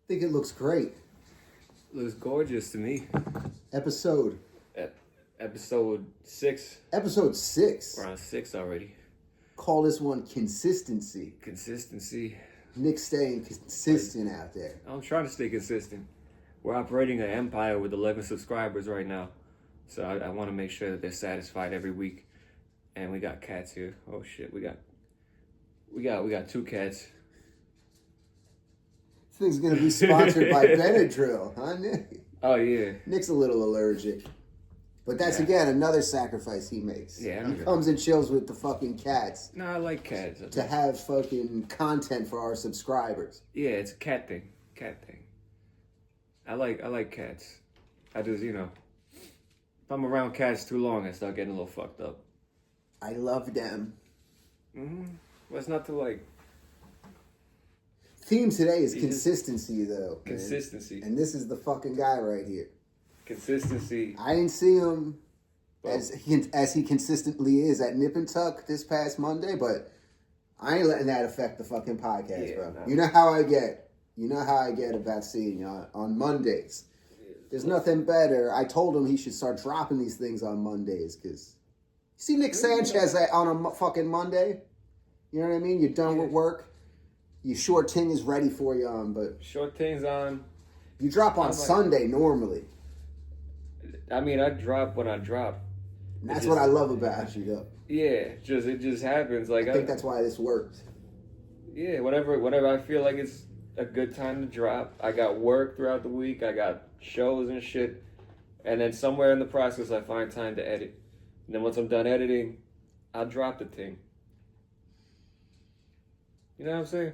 think it looks great. Looks gorgeous to me. Episode 6. Episode 6. We're on 6 already. Call this one consistency. Consistency. Nick staying consistent out there. I'm trying to stay consistent. We're operating an empire with 11 subscribers right now. So I want to make sure that they're satisfied every week. And we got cats here. Oh shit, we got 2 cats. This thing's gonna be sponsored by Benadryl, huh, Nick? Oh yeah. Nick's a little allergic. But that's again another sacrifice he makes. Yeah. He comes and chills with the fucking cats. No, I like cats. To have fucking content for our subscribers. Yeah, it's a cat thing. I like cats. I just, if I'm around cats too long, I start getting a little fucked up. I love them. What's not to like? Theme today is consistency, though. Consistency. Man. And this is the fucking guy right here. Consistency. I didn't see him as he consistently is at Nip and Tuck this past Monday, but I ain't letting that affect the fucking podcast, bro. No. You know how I get. You know how I get about seeing you on Mondays. There's nothing better. I told him he should start dropping these things on Mondays, because you see Nick Sanchez on a fucking Monday? You know what I mean? You're done with work. Your short Ting is ready for you on, but... Short Ting's on. You drop on Sunday normally. I mean, I drop when I drop. And that's what I love about you, though. Yeah, it just happens. Like I think that's why this worked. Yeah, whenever I feel like it's a good time to drop. I got work throughout the week. I got shows and shit. And then somewhere in the process, I find time to edit. And then once I'm done editing, I'll drop the thing. You know what I'm saying?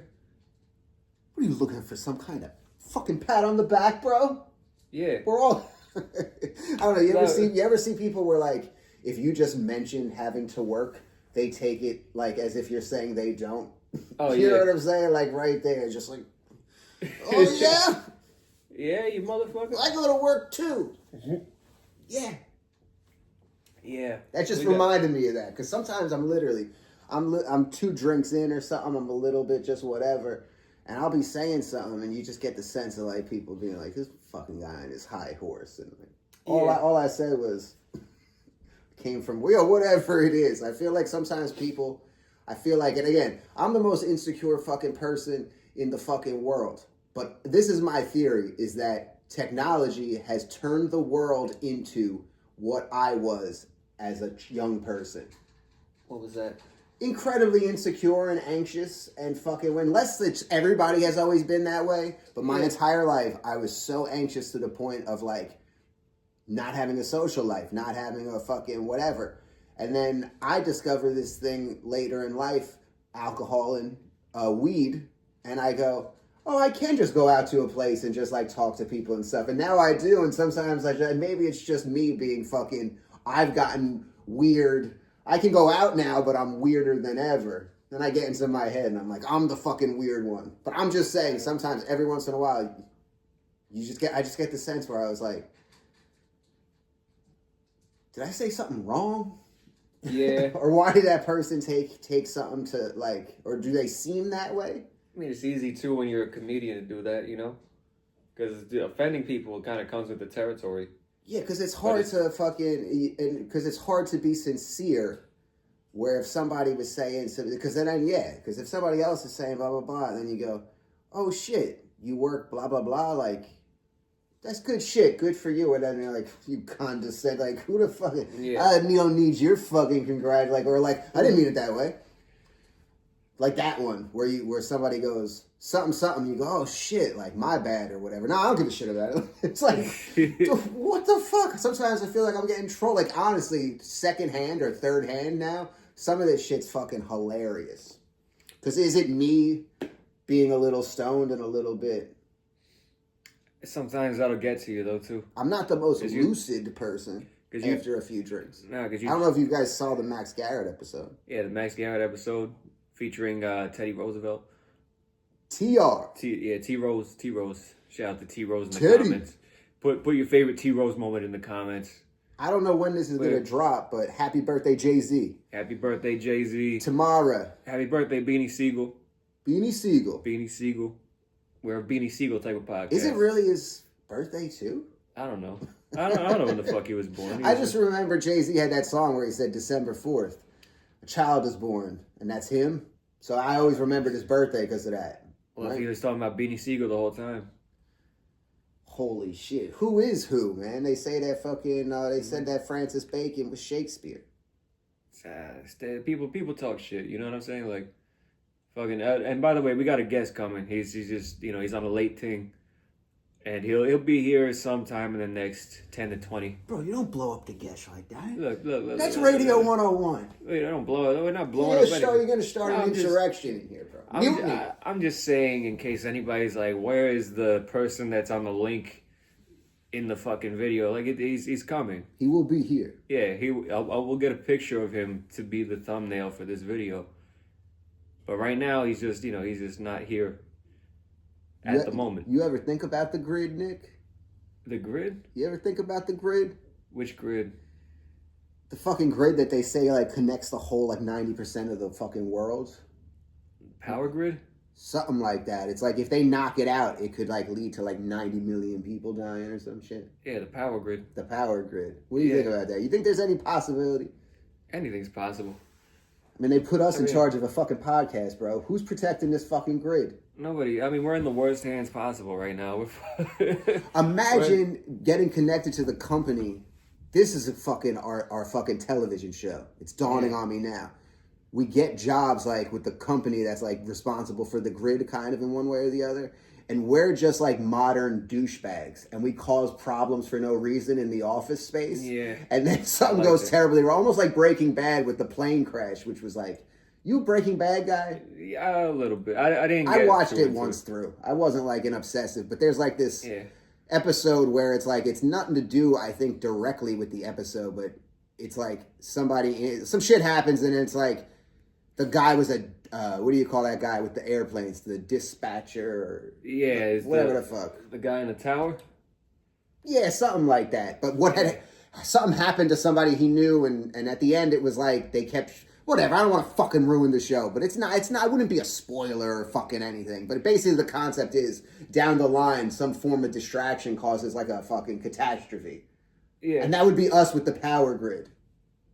What are you looking for? Some kind of fucking pat on the back, bro? Yeah. We're all... I don't know. You ever see people where, like, if you just mention having to work, they take it like as if you're saying they don't. Oh, you know what I'm saying? Like right there, just like, oh yeah, yeah, you motherfucker. I go to work too. Yeah. That just reminded me of that, because sometimes I'm 2 drinks in or something. I'm a little bit just whatever, and I'll be saying something, and you just get the sense of like people being like, this fucking guy on his high horse, and like, all I said was came from whatever it is. I feel like sometimes people, and again, I'm the most insecure fucking person in the fucking world. But this is my theory, is that technology has turned the world into what I was as a young person. What was that? Incredibly insecure and anxious and fucking, unless everybody has always been that way, but my entire life I was so anxious to the point of like not having a social life, not having a fucking whatever. And then I discover this thing later in life, alcohol and weed, and I go, oh, I can just go out to a place and just like talk to people and stuff. And now I do, and sometimes maybe it's just me being fucking, I've gotten weird. I can go out now, but I'm weirder than ever. Then I get into my head and I'm like, I'm the fucking weird one. But I'm just saying, sometimes every once in a while, I just get the sense where I was like, did I say something wrong? Yeah. Or why did that person take something to like, or do they seem that way? I mean, it's easy too when you're a comedian to do that, because offending people kind of comes with the territory. Yeah, because it's hard because it's hard to be sincere. Where if somebody was saying something, because if somebody else is saying blah blah blah, then you go, oh shit, you work blah blah blah, like that's good shit, good for you. And then you're like, you condescend, like who the fuck? I don't need your fucking congratulate, or like I didn't mean it that way. Like that one where somebody goes something, you go, oh shit, like my bad or whatever. No, I don't give a shit about it. It's like, what the fuck? Sometimes I feel like I'm getting trolled. Like honestly, second hand or third hand now, some of this shit's fucking hilarious. Because is it me being a little stoned and a little bit? Sometimes that'll get to you though too. I'm not the most lucid person after a few drinks. No, because I don't know if you guys saw the Max Garrett episode. Yeah, the Max Garrett episode featuring Teddy Roosevelt. T.R. T-Rose. Shout out to T-Rose in the comments. Put your favorite T-Rose moment in the comments. I don't know when this is going to drop, but happy birthday, Jay-Z. Happy birthday, Jay-Z. Tomorrow. Happy birthday, Beanie Siegel. Beanie Siegel. We're a Beanie Siegel type of podcast. Is it really his birthday too? I don't know. I don't know when the fuck he was born. I just remember Jay-Z had that song where he said December 4th, a child is born, and that's him. So I always remembered his birthday because of that. Well, right? if he was talking about Beanie Siegel the whole time. Holy shit. Who is who, man? They say that fucking, they said that Francis Bacon was Shakespeare. People talk shit, you know what I'm saying? Like, fucking, and by the way, we got a guest coming. He's just, he's on a late Ting. And he'll be here sometime in the next 10 to 20. Bro, you don't blow up the guest like that. Look. That's Radio 101. Wait, I don't blow it. We're not blowing up anything. You're going to start an insurrection in here, bro. I'm just saying, in case anybody's like, where is the person that's on the link in the fucking video? Like, he's coming. He will be here. Yeah, we'll get a picture of him to be the thumbnail for this video. But right now, he's just not here. At the moment. You ever think about the grid, Nick? The grid? You ever think about the grid? Which grid? The fucking grid that they say like connects the whole like 90% of the fucking world. Power grid? Something like that. It's like if they knock it out, it could like lead to like 90 million people dying or some shit. Yeah, the power grid. The power grid. What do you think about that? You think there's any possibility? Anything's possible. I mean, they put us in charge of a fucking podcast, bro. Who's protecting this fucking grid? Nobody. I mean, we're in the worst hands possible right now. Imagine getting connected to the company. This is a fucking our fucking television show. It's dawning on me now. We get jobs like with the company that's like responsible for the grid kind of in one way or the other. And we're just like modern douchebags. And we cause problems for no reason in the office space. Yeah. And then something goes terribly wrong. Almost like Breaking Bad with the plane crash, which was like, you a Breaking Bad guy? Yeah, a little bit. I didn't I watched it once through. I wasn't like an obsessive, but there's like this episode where it's like, it's nothing to do, I think, directly with the episode, but it's like some shit happens and it's like the guy was what do you call that guy with the airplanes? The dispatcher or whatever the fuck. The guy in the tower? Yeah, something like that. But something happened to somebody he knew and at the end it was like they kept... Whatever, I don't want to fucking ruin the show, but it's not, it wouldn't be a spoiler or fucking anything. But basically the concept is, down the line, some form of distraction causes like a fucking catastrophe. Yeah. And that would be us with the power grid.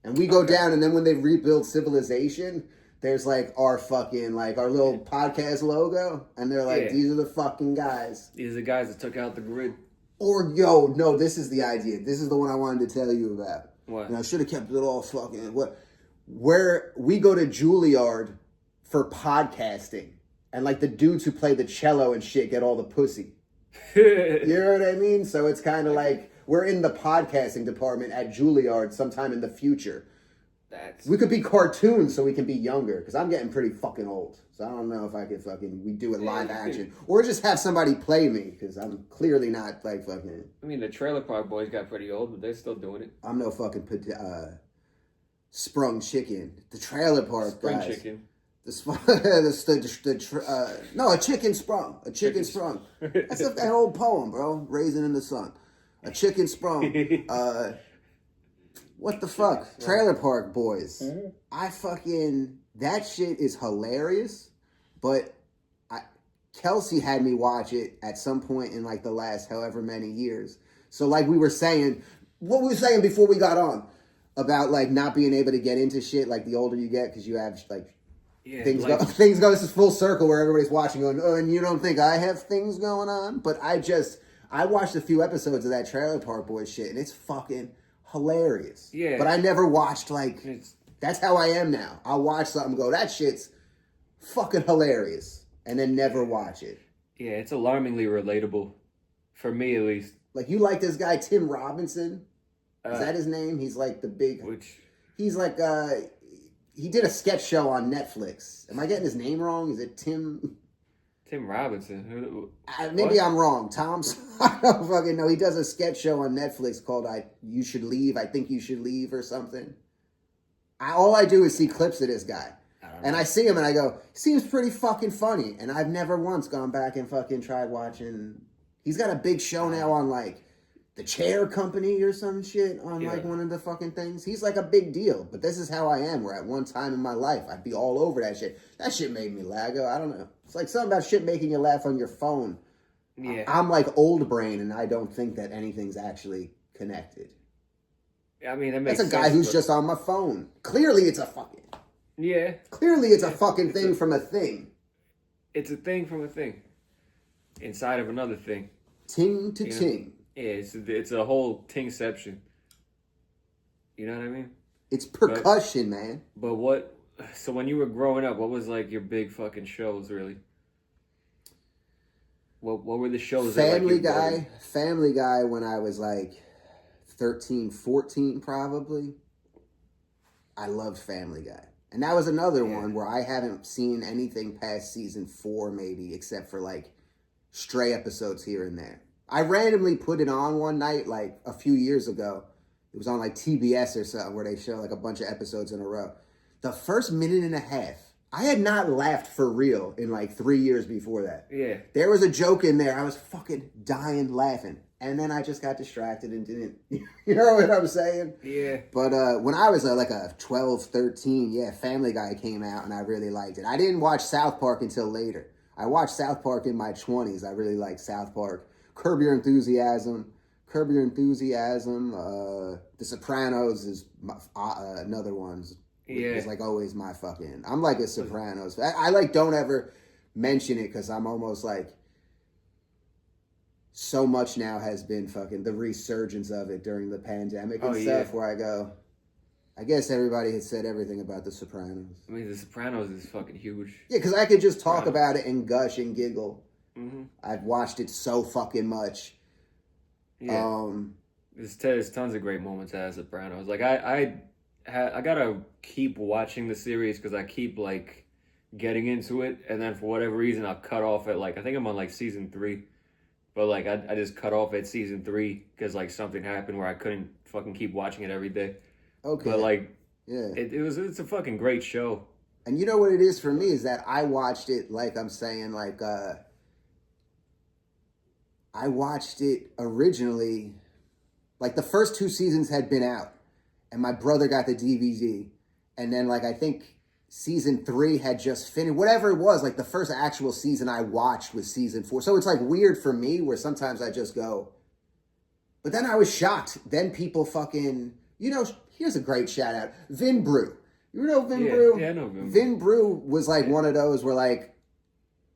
And we go down, and then when they rebuild civilization, there's like our fucking, like our little podcast logo, and they're like, these are the fucking guys. These are the guys that took out the grid. Or, no, this is the idea. This is the one I wanted to tell you about. What? And I should have kept it all fucking, where we go to Juilliard for podcasting. And like the dudes who play the cello and shit get all the pussy. You know what I mean? So it's kind of like we're in the podcasting department at Juilliard sometime in the future. We could be cartoons so we can be younger. Because I'm getting pretty fucking old. So I don't know if I could we do it live action. Or just have somebody play me. Because I'm clearly not like fucking... I mean, the Trailer Park Boys got pretty old, but they're still doing it. I'm no fucking... sprung chicken. The Trailer Park Spring guys. Chicken. No, a chicken sprung. A chicken sprung. That's that old poem, bro. Raisin in the Sun. A chicken sprung. What the fuck? Trailer Park Boys. Mm-hmm. That shit is hilarious, but Kelsey had me watch it at some point in like the last however many years. So like we were saying, what we were saying before we got on, about like not being able to get into shit like the older you get because you have like things go. This is full circle where everybody's watching going, oh, and you don't think I have things going on? But I watched a few episodes of that Trailer Park Boys shit and it's fucking hilarious. Yeah. But I never watched that's how I am now. I'll watch something go, that shit's fucking hilarious, and then never watch it. Yeah, it's alarmingly relatable. For me at least. Like you like this guy Tim Robinson? Is that his name? He's like the big... He's like... he did a sketch show on Netflix. Am I getting his name wrong? Is it Tim... Tim Robinson? Maybe I'm wrong. I don't fucking know. He does a sketch show on Netflix called You Should Leave. I Think You Should Leave or something. All I do is see clips of this guy. And I see him and I go, seems pretty fucking funny. And I've never once gone back and fucking tried watching... He's got a big show now on like... the chair company or some shit on like one of the fucking things. He's like a big deal. But this is how I am, where at one time in my life, I'd be all over that shit. That shit made me laugh. I don't know. It's like something about shit making you laugh on your phone. Yeah. I'm like old brain, and I don't think that anything's actually connected. I mean, that makes sense. That's a guy who's just on my phone. Clearly, it's a fucking... Yeah. Clearly, it's a fucking thing from a thing. It's a thing from a thing. Inside of another thing. Ting to ting. Yeah, it's a whole tingception. You know what I mean? It's percussion, man. But what... So when you were growing up, what was like your big fucking shows, really? What were the shows? Family Guy when I was like 13, 14 probably. I loved Family Guy. And that was another one where I haven't seen anything past season 4 maybe, except for like stray episodes here and there. I randomly put it on one night like a few years ago. It was on like TBS or something where they show like a bunch of episodes in a row. The first minute and a half, I had not laughed for real in like 3 years before that. Yeah. There was a joke in there. I was fucking dying laughing. And then I just got distracted and didn't, you know what I'm saying? Yeah. But when I was like a 12, 13, Family Guy came out and I really liked it. I didn't watch South Park until later. I watched South Park in my 20s. I really liked South Park. Curb Your Enthusiasm. The Sopranos is another one. Yeah. It's like always my fucking... I'm like a Sopranos. I like don't ever mention it because I'm almost like... So much now has been fucking the resurgence of it during the pandemic and stuff where I go... I guess everybody had said everything about The Sopranos. I mean, The Sopranos is fucking huge. Yeah, because I could just talk about it and gush and giggle. Mm-hmm. I've watched it so fucking much. Yeah. There's tons of great moments at Sopranos. Like, I gotta keep watching the series because I keep, like, getting into it. And then for whatever reason, I'll cut off at, like, I think I'm on, like, season 3. But, like, I just cut off at season 3 because, like, something happened where I couldn't fucking keep watching it every day. Okay. But, like, it's a fucking great show. And you know what it is for me is that I watched it, like I'm saying, like, I watched it originally, like, the first 2 seasons had been out. And my brother got the DVD. And then, like, I think season 3 had just finished. Whatever it was, like, the first actual season I watched was season 4. So it's, like, weird for me where sometimes I just go. But then I was shocked. Then people fucking... You know, here's a great shout out. Vin Brew. You know Vin Brew? Yeah, I know Vin Brew. Vin Brew was, like, one of those where, like,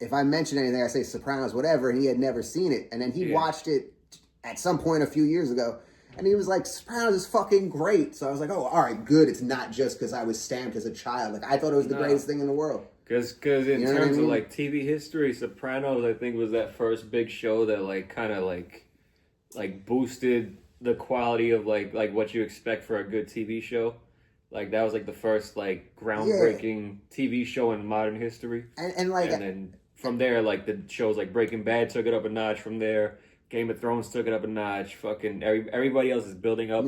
if I mention anything, I say Sopranos, whatever, and he had never seen it. And then he watched it at some point a few years ago. And he was like, Sopranos is fucking great. So I was like, oh, all right, good. It's not just because I was stamped as a child. Like, I thought it was the greatest thing in the world. Because in terms of, like, TV history, Sopranos, I think, was that first big show that, like, kind of, like boosted the quality of, like what you expect for a good TV show. Like, that was, like, the first, like, groundbreaking TV show in modern history. And then from there, like, the shows like Breaking Bad took it up a notch from there. Game of Thrones took it up a notch. Fucking everybody else is building up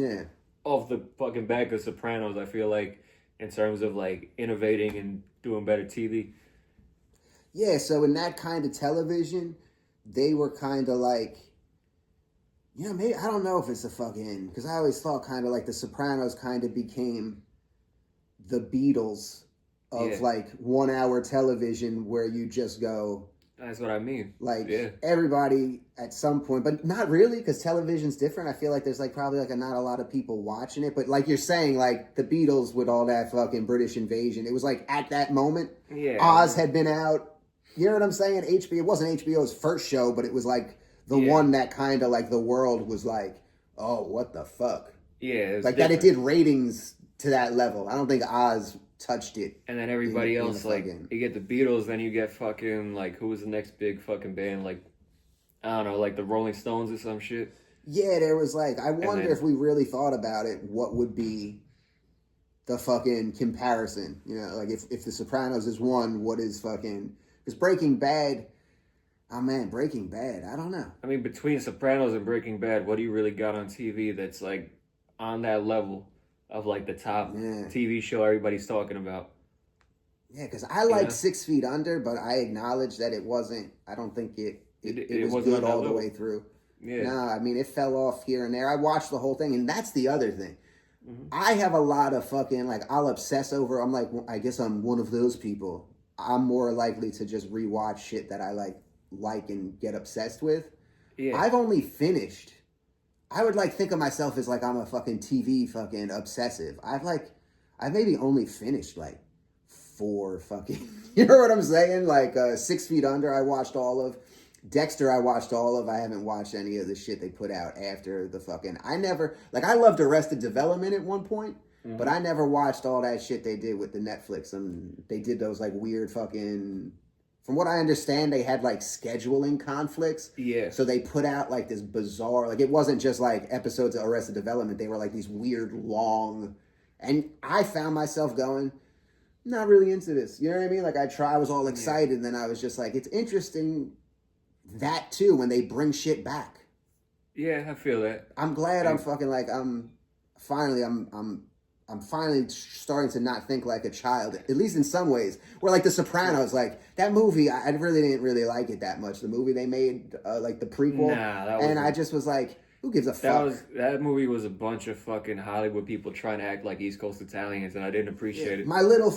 off the fucking back of Sopranos, I feel like, in terms of, like, innovating and doing better TV. Yeah, so in that kind of television, they were kind of like... You know, maybe, I don't know if it's a fucking... Because I always thought kind of like The Sopranos kind of became the Beatles of, like, 1 hour television where you just go... That's what I mean. Like, everybody at some point... But not really, because television's different. I feel like there's, like, probably, like, not a lot of people watching it. But, like you're saying, like, the Beatles with all that fucking British invasion, it was, like, at that moment, Oz had been out. You know what I'm saying? HBO... It wasn't HBO's first show, but it was, like... The one that kind of, like, the world was like, oh, what the fuck? Yeah. Like, that it did ratings to that level. I don't think Oz touched it. And then everybody else, like, you get the Beatles, then you get fucking, like, who was the next big fucking band? Like, I don't know, like the Rolling Stones or some shit? Yeah, there was, like, I wonder if we really thought about it, what would be the fucking comparison? You know, like, if The Sopranos is one, what is fucking... Because Breaking Bad... Oh, man, Breaking Bad. I don't know. I mean, between Sopranos and Breaking Bad, what do you really got on TV that's, like, on that level of, like, the top TV show everybody's talking about? Yeah, because I liked 6 Feet Under, but I acknowledge that it wasn't... I don't think it was good all the way through. Yeah. Nah, I mean, it fell off here and there. I watched the whole thing, and that's the other thing. Mm-hmm. I have a lot of fucking, like, I'll obsess over, I'm like, I guess I'm one of those people. I'm more likely to just rewatch shit that I like and get obsessed with. Yeah. I've only finished. I would like think of myself as like I'm a fucking TV fucking obsessive. I've maybe only finished like 4 fucking, you know what I'm saying? Like 6 Feet Under I watched all of. Dexter I watched all of. I haven't watched any of the shit they put out after the fucking, I loved Arrested Development at one point, but I never watched all that shit they did with the Netflix. And they did those like weird fucking, from what I understand, they had like scheduling conflicts. Yeah. So they put out like this bizarre, like it wasn't just like episodes of Arrested Development. They were like these weird long, and I found myself going, not really into this. You know what I mean? Like I was all excited, and then I was just like, it's interesting that too when they bring shit back. Yeah, I feel that. I'm glad I'm fucking like I'm finally starting to not think like a child, at least in some ways. Where like The Sopranos, like that movie, I really didn't really like it that much. The movie they made, like the prequel, I just was like, who gives a fuck? That movie was a bunch of fucking Hollywood people trying to act like East Coast Italians, and I didn't appreciate it. My little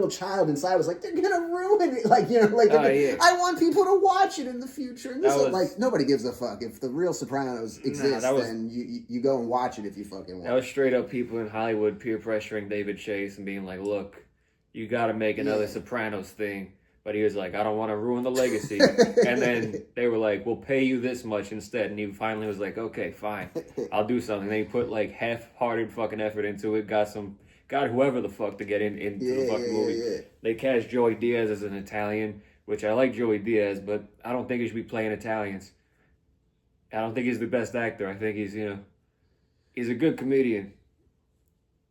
child inside was like, they're gonna ruin it. Like, you know, like I want people to watch it in the future. And this like nobody gives a fuck. If the real Sopranos exist, then you go and watch it if you fucking want. That was straight up people in Hollywood peer pressuring David Chase and being like, look, you got to make another Sopranos thing. But he was like, I don't want to ruin the legacy. And then they were like, we'll pay you this much instead. And he finally was like, okay, fine. I'll do something. Then he put like half-hearted fucking effort into it. Got whoever the fuck to get into the fucking movie. Yeah. They cast Joey Diaz as an Italian, which I like Joey Diaz, but I don't think he should be playing Italians. I don't think he's the best actor. I think he's a good comedian.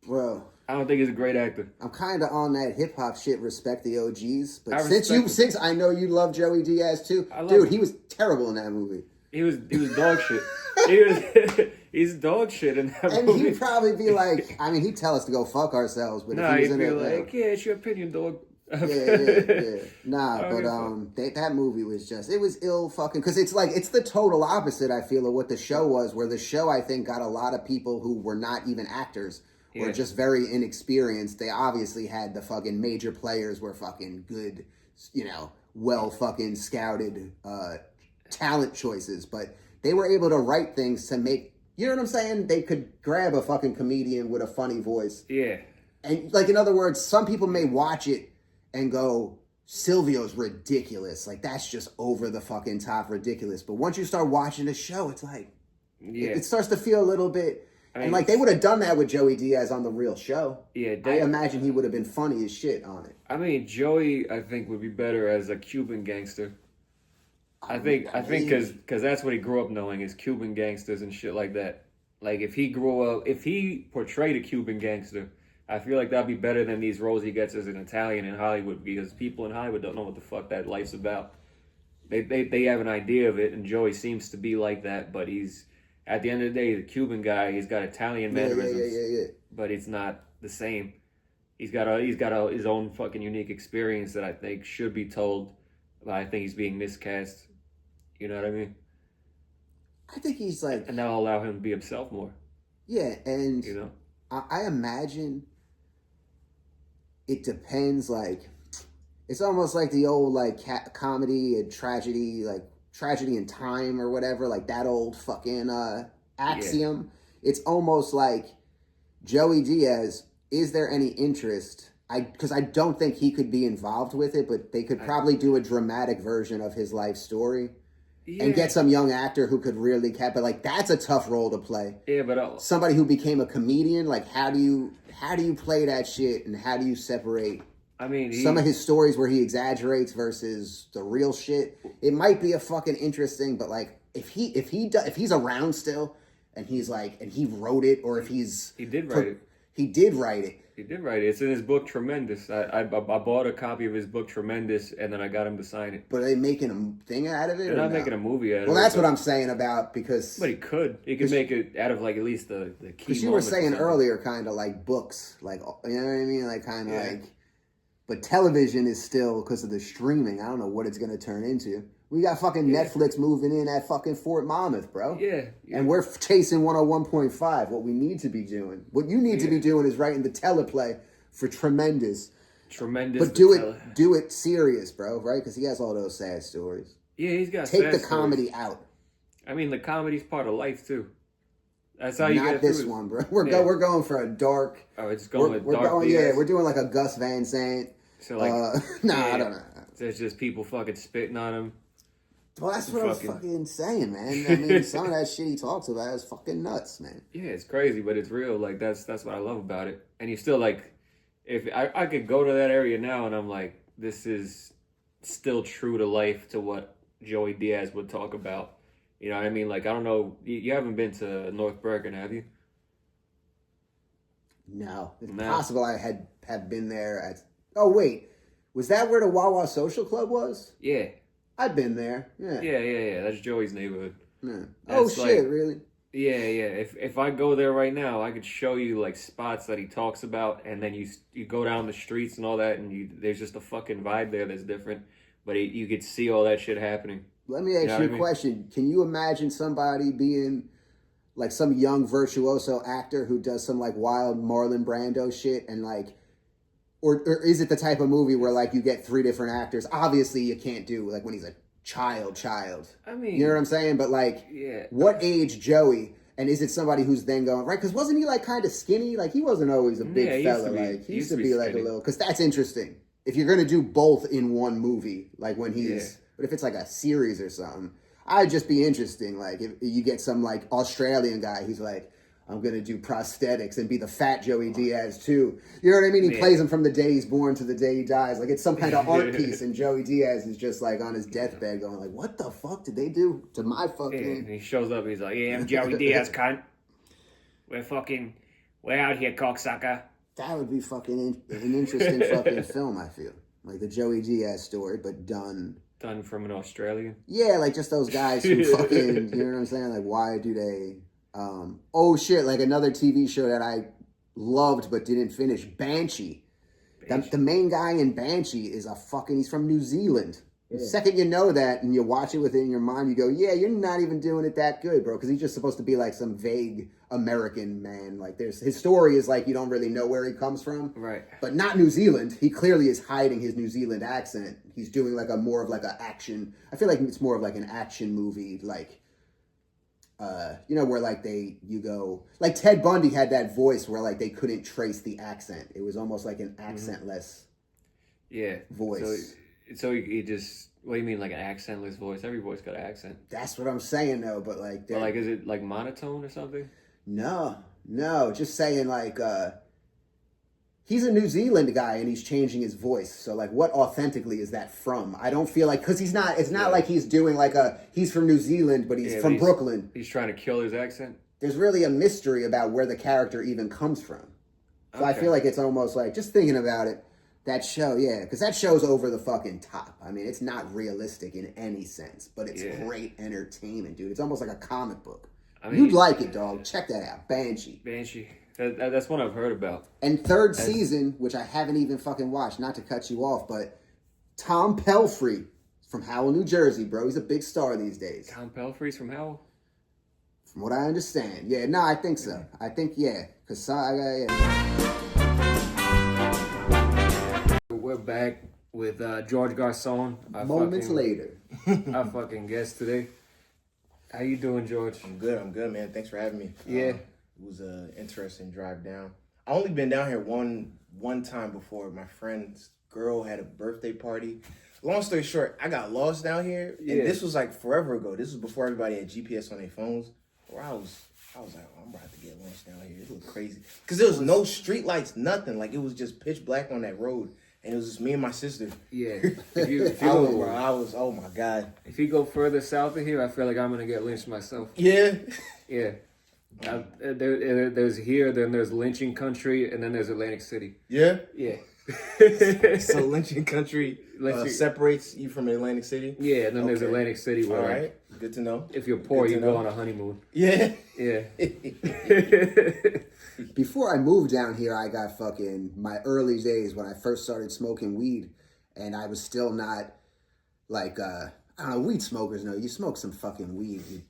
Bro. I don't think he's a great actor. I'm kind of on that hip hop shit. Respect the OGs, but since I know you love Joey Diaz too, dude, he was terrible in that movie. He was dog shit. He's dog shit in that movie. And he'd probably be like, I mean, he'd tell us to go fuck ourselves, but if he was in it, like, yeah, it's your opinion, dog. yeah. Nah, but that movie was it was ill fucking, because it's the total opposite, I feel, of what the show was, where the show, I think, got a lot of people who were not even actors. Or just very inexperienced. They obviously had the fucking major players were fucking good, well fucking scouted talent choices. But they were able to write things to make, you know what I'm saying? They could grab a fucking comedian with a funny voice. Yeah. And like, in other words, some people may watch it and go, Silvio's ridiculous. Like, that's just over the fucking top ridiculous. But once you start watching the show, it's like, it starts to feel a little bit... And like they would have done that with Joey Diaz on the real show. Yeah, I imagine he would have been funny as shit on it. I mean, Joey, I think, would be better as a Cuban gangster. I think because that's what he grew up knowing is Cuban gangsters and shit like that. Like if he portrayed a Cuban gangster, I feel like that'd be better than these roles he gets as an Italian in Hollywood, because people in Hollywood don't know what the fuck that life's about. They have an idea of it, and Joey seems to be like that, but he's. At the end of the day, the Cuban guy, he's got Italian mannerisms, but it's not the same. He's got his own fucking unique experience that I think should be told, but I think he's being miscast. You know what I mean? I think he's like... And that'll allow him to be himself more. Yeah, and I imagine it depends, like... It's almost like the old, like, comedy and tragedy, like... Tragedy in Time or whatever, like that old fucking axiom. Yeah. It's almost like Joey Diaz, is there any interest? Because I don't think he could be involved with it, but they could probably do a dramatic version of his life story and get some young actor who could really but like that's a tough role to play. Yeah, but somebody who became a comedian, like how do you play that shit, and how do you separate? I mean, some of his stories where he exaggerates versus the real shit. It might be a fucking interesting, but like if he's around still, and he's like, and he wrote it, or if he did write it. He did write it. It's in his book, Tremendous. I bought a copy of his book, Tremendous, and then I got him to sign it. But are they making a thing out of it? They're not making a movie out of it. Well, that's what I'm saying about, because... But he could make it out of, like, at least the key because you were saying earlier, kind of like books. Like, you know what I mean? Like, kind of like... But television is still, because of the streaming, I don't know what it's going to turn into. We got fucking Netflix moving in at fucking Fort Monmouth, bro. Yeah. And we're chasing 101.5. What we need to be doing. What you need to be doing is writing the teleplay for Tremendous. Tremendous. But do it serious, bro, right? Because he has all those sad stories. Yeah, he's got Take sad the comedy stories. out. I mean, the comedy's part of life, too. That's how you Not get this through one, bro. We're going for a dark... Oh, it's going with dark going, BS? Yeah, we're doing like a Gus Van Sant. So, like... I don't know. There's just people fucking spitting on him. Well, that's what I'm fucking saying, man. I mean, some of that shit he talks about is fucking nuts, man. Yeah, it's crazy, but it's real. Like, that's what I love about it. And you still, like... If I could go to that area now and I'm like, this is still true to life to what Joey Diaz would talk about. You know what I mean? Like, I don't know. You haven't been to North Bergen, have you? No. It's possible I have been there at... Oh, wait. Was that where the Wawa Social Club was? Yeah. I've been there. Yeah. Yeah. That's Joey's neighborhood. Yeah. Oh, shit, really? Yeah. If I go there right now, I could show you, like, spots that he talks about, and then you go down the streets and all that, and there's just a fucking vibe there that's different. But you could see all that shit happening. Let me ask you a question. Can you imagine somebody being like some young virtuoso actor who does some like wild Marlon Brando shit and like, or is it the type of movie where like you get 3 different actors? Obviously you can't do like when he's a child. I mean, you know what I'm saying? But like, what age Joey? And is it somebody who's then going, right? Because wasn't he like kind of skinny? Like he wasn't always a big fella. Like he used to be like a little, because that's interesting. If you're going to do both in one movie, like when he's, but if it's like a series or something, I'd just be interesting. Like if you get some like Australian guy who's like, I'm going to do prosthetics and be the fat Joey Diaz too. You know what I mean? He plays him from the day he's born to the day he dies. Like it's some kind of art piece and Joey Diaz is just like on his deathbed going like, what the fuck did they do to my fucking... Yeah, and he shows up and he's like, I'm Joey Diaz, cunt. We're out here, cocksucker. That would be fucking an interesting fucking film, I feel. Like the Joey Diaz story, but done from an Australian? Yeah, like just those guys who fucking, you know what I'm saying? Like why do they... oh shit, like another TV show that I loved but didn't finish, Banshee. The main guy in Banshee is he's from New Zealand. Yeah. The second you know that and you watch it within your mind, you go, yeah, you're not even doing it that good, bro. Because he's just supposed to be like some vague American man. Like his story is like you don't really know where he comes from. Right. But not New Zealand. He clearly is hiding his New Zealand accent. He's doing like more of like an action. I feel like it's more of like an action movie, like you know, where like you go, like Ted Bundy had that voice where like they couldn't trace the accent. It was almost like an accentless voice. So he just, what do you mean like an accentless voice? Every voice got an accent. That's what I'm saying though, but like... But like, is it like monotone or something? No, just saying like, he's a New Zealand guy and he's changing his voice. So like what authentically is that from? I don't feel like, because it's not like he's doing like he's from New Zealand, but he's from Brooklyn. He's trying to kill his accent? There's really a mystery about where the character even comes from. So I feel like it's almost like, just thinking about it, that show, because that show's over the fucking top. I mean, it's not realistic in any sense, but it's great entertainment, dude. It's almost like a comic book. I mean, you'd like it, dog. Check that out. Banshee. That's one I've heard about. And third season, which I haven't even fucking watched, not to cut you off, but Tom Pelphrey from Howell, New Jersey, bro. He's a big star these days. Tom Pelphrey's from Howell? From what I understand. Yeah, no, I think so. I think, because We're back with George Garcon. Moments later. Our fucking guest today. How you doing, George? I'm good, man. Thanks for having me. Yeah. It was an interesting drive down. I only been down here one time before. My friend's girl had a birthday party. Long story short, I got lost down here, and this was like forever ago. This was before everybody had GPS on their phones. Where I was like, I'm about to get lost down here. It looked crazy because there was no street lights, nothing. Like it was just pitch black on that road. And it was just me and my sister. Yeah. Oh my God. If you go further south of here, I feel like I'm going to get lynched myself. Yeah. Yeah. There's here, then there's lynching country, and then there's Atlantic City. Yeah? Yeah. So lynching country separates you from Atlantic City? Yeah, and then there's Atlantic City where, all right. Good to know. If you're poor, you go on a honeymoon. Yeah. Yeah. Before I moved down here, I got fucking my early days when I first started smoking weed, and I was still not like I don't know, weed smokers know. You smoke some fucking weed, you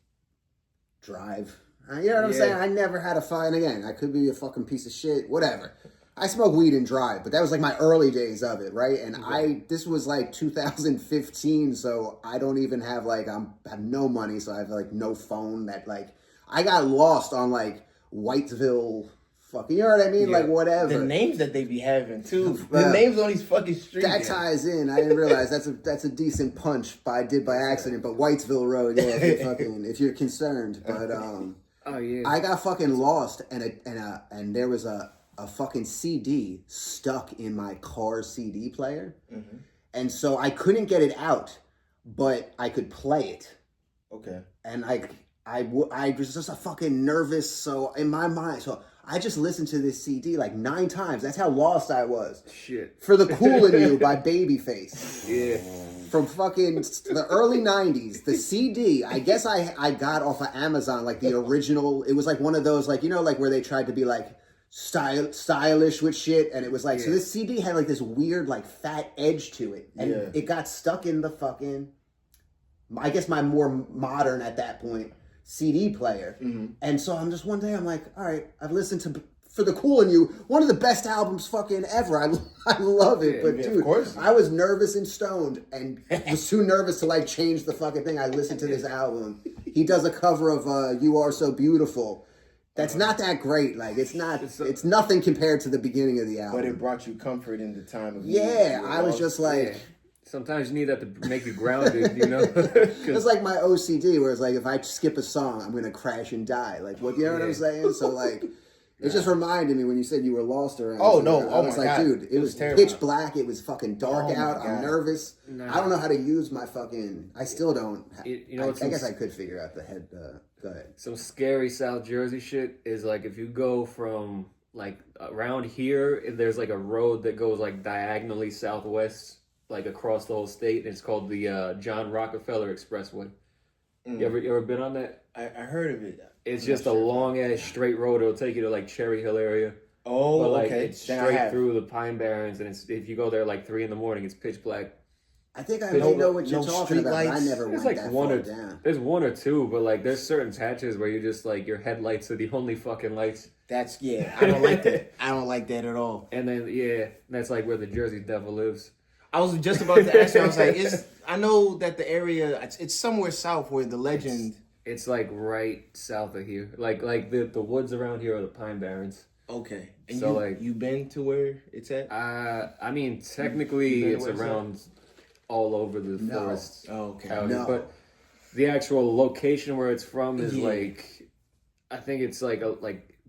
drive. You know what I'm saying? I never had a fight. And again, I could be a fucking piece of shit, whatever. I smoke weed and drive, but that was like my early days of it, right? And this was like 2015, so I don't even have like, I have no money, so I have like no phone that like, I got lost on like Whitesville, fucking, you know what I mean? Like whatever. The names that they be having too. The names on these fucking streets. That ties in. I didn't realize that's a decent punch I did by accident, but Whitesville Road, if you're concerned. But oh yeah. I got fucking lost and there was a fucking CD stuck in my car CD player. Mm-hmm. And so I couldn't get it out, but I could play it. Okay. And I was just a fucking nervous, so in my mind, so I just listened to this CD like 9 times. That's how lost I was. Shit. For the Cool in You by Babyface. Yeah. From fucking the early 90s. The CD, I guess I got off of Amazon, like the original. It was like one of those, like, you know, like where they tried to be like, stylish with shit, and it was like so this CD had like this weird like fat edge to it, and it got stuck in the fucking, I guess my more modern at that point CD player. And so I'm just one day I'm like, all right, I've listened to For the Cool in You, one of the best albums fucking ever. I love it, but dude, of course. I was nervous and stoned and was too nervous to like change the fucking thing. I listened to this album. He does a cover of You Are So Beautiful. That's not that great. Like, it's nothing compared to the beginning of the album. But it brought you comfort in the time of I was just like... Yeah. Sometimes you need that to make you grounded, you know? It's like my OCD, where it's like, if I skip a song, I'm going to crash and die. Like, what, you know what I'm saying? So, like, it just reminded me when you said you were lost around. Oh, no. I was like, God. dude, it was pitch black. It was fucking dark out. I'm nervous. No. I don't know how to use my fucking... I still don't. You know, I guess I could figure out the head... Go ahead. Some scary South Jersey shit is like if you go from like around here, there's like a road that goes like diagonally southwest, like across the whole state. And it's called the John Rockefeller Expressway. You ever been on that? I heard of it. It's just a long ass straight road. It'll take you to like Cherry Hill area. Oh, but, like, okay. It's straight through the Pine Barrens, and if you go there like 3 a.m, it's pitch black. I think I may know what you're talking about, but I never went like that one far or down. There's 1 or 2, but like there's certain patches where you're just like your headlights are the only fucking lights. That's I don't like that. I don't like that at all. And then that's like where the Jersey Devil lives. I was just about to ask you. I was like, I know that the area it's somewhere south where the legend. It's like right south of here, like the woods around here are the Pine Barrens. Okay, and so you been to where it's at? I mean technically it's around. All over the forest. Oh, okay. But the actual location where it's from is like, I think it's like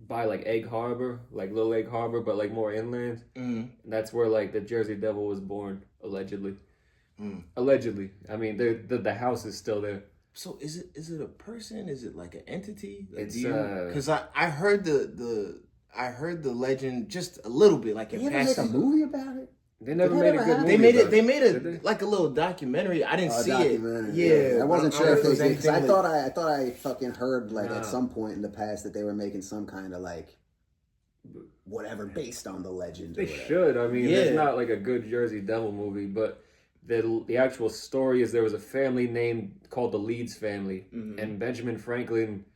by like Egg Harbor, like Little Egg Harbor, but like more inland. And that's where like the Jersey Devil was born, allegedly. Allegedly. I mean, the house is still there. So is it a person? Is it like an entity? Like, It's because I heard I heard the legend just a little bit, like you ever make a movie about it? They never made a good movie. They made a like a little documentary. I didn't see it. Yeah, I wasn't sure if they did. I thought I fucking heard like at some point in the past that they were making some kind of like whatever based on the legend. They should. I mean, it's not like a good Jersey Devil movie, but the actual story is there was a family named called the Leeds family, and Benjamin Franklin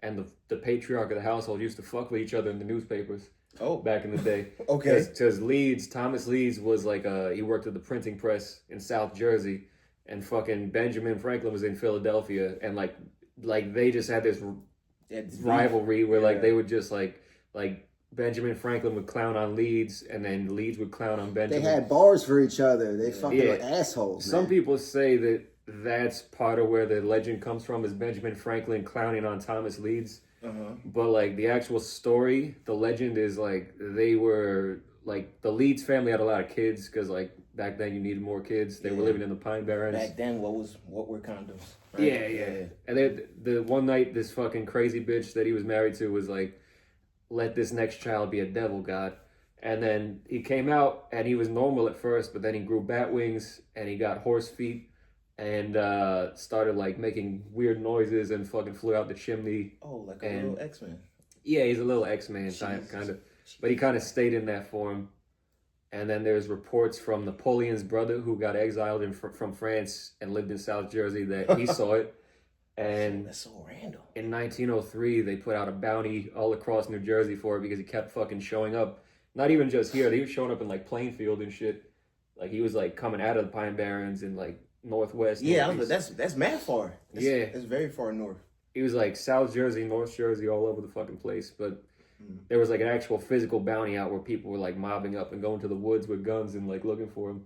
and the patriarch of the household used to fuck with each other in the newspapers. Oh, back in the day. Okay. Because Thomas Leeds was like he worked at the printing press in South Jersey, and fucking Benjamin Franklin was in Philadelphia, and like they just had this rivalry where like they would just like Benjamin Franklin would clown on Leeds, and then Leeds would clown on Benjamin. They had bars for each other. They fucking were assholes. Some people say that's part of where the legend comes from, is Benjamin Franklin clowning on Thomas Leeds. But like the actual story, the legend is like they were like the Leeds family had a lot of kids because like back then you needed more kids. They were living in the Pine Barrens. Back then, what were condoms? Right? Yeah. And then the one night, this fucking crazy bitch that he was married to was like, "Let this next child be a devil god." And then he came out and he was normal at first, but then he grew bat wings and he got horse feet. And started like making weird noises and fucking flew out the chimney. Oh, like a little X-Man. Yeah, he's a little X-Man kind of, but he kind of stayed in that form. And then there's reports from Napoleon's brother who got exiled from France and lived in South Jersey that he saw it. And that's so random. In 1903, they put out a bounty all across New Jersey for it because he kept fucking showing up. Not even just here. He was showing up in like Plainfield and shit. Like he was like coming out of the Pine Barrens and like Northwest. Yeah, Northeast. that's mad far. That's very far north. He was like South Jersey, North Jersey, all over the fucking place. But there was like an actual physical bounty out where people were like mobbing up and going to the woods with guns and like looking for him.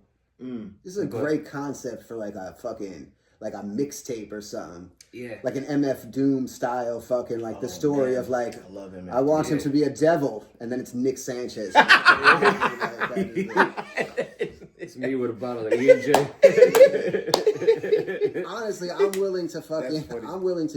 This is a great concept for like a fucking like a mixtape or something. Yeah. Like an MF Doom style fucking like the story of like I love him. I want him to be a devil and then it's Nick Sanchez. It's me with a bottle of E&J. Honestly, I'm willing to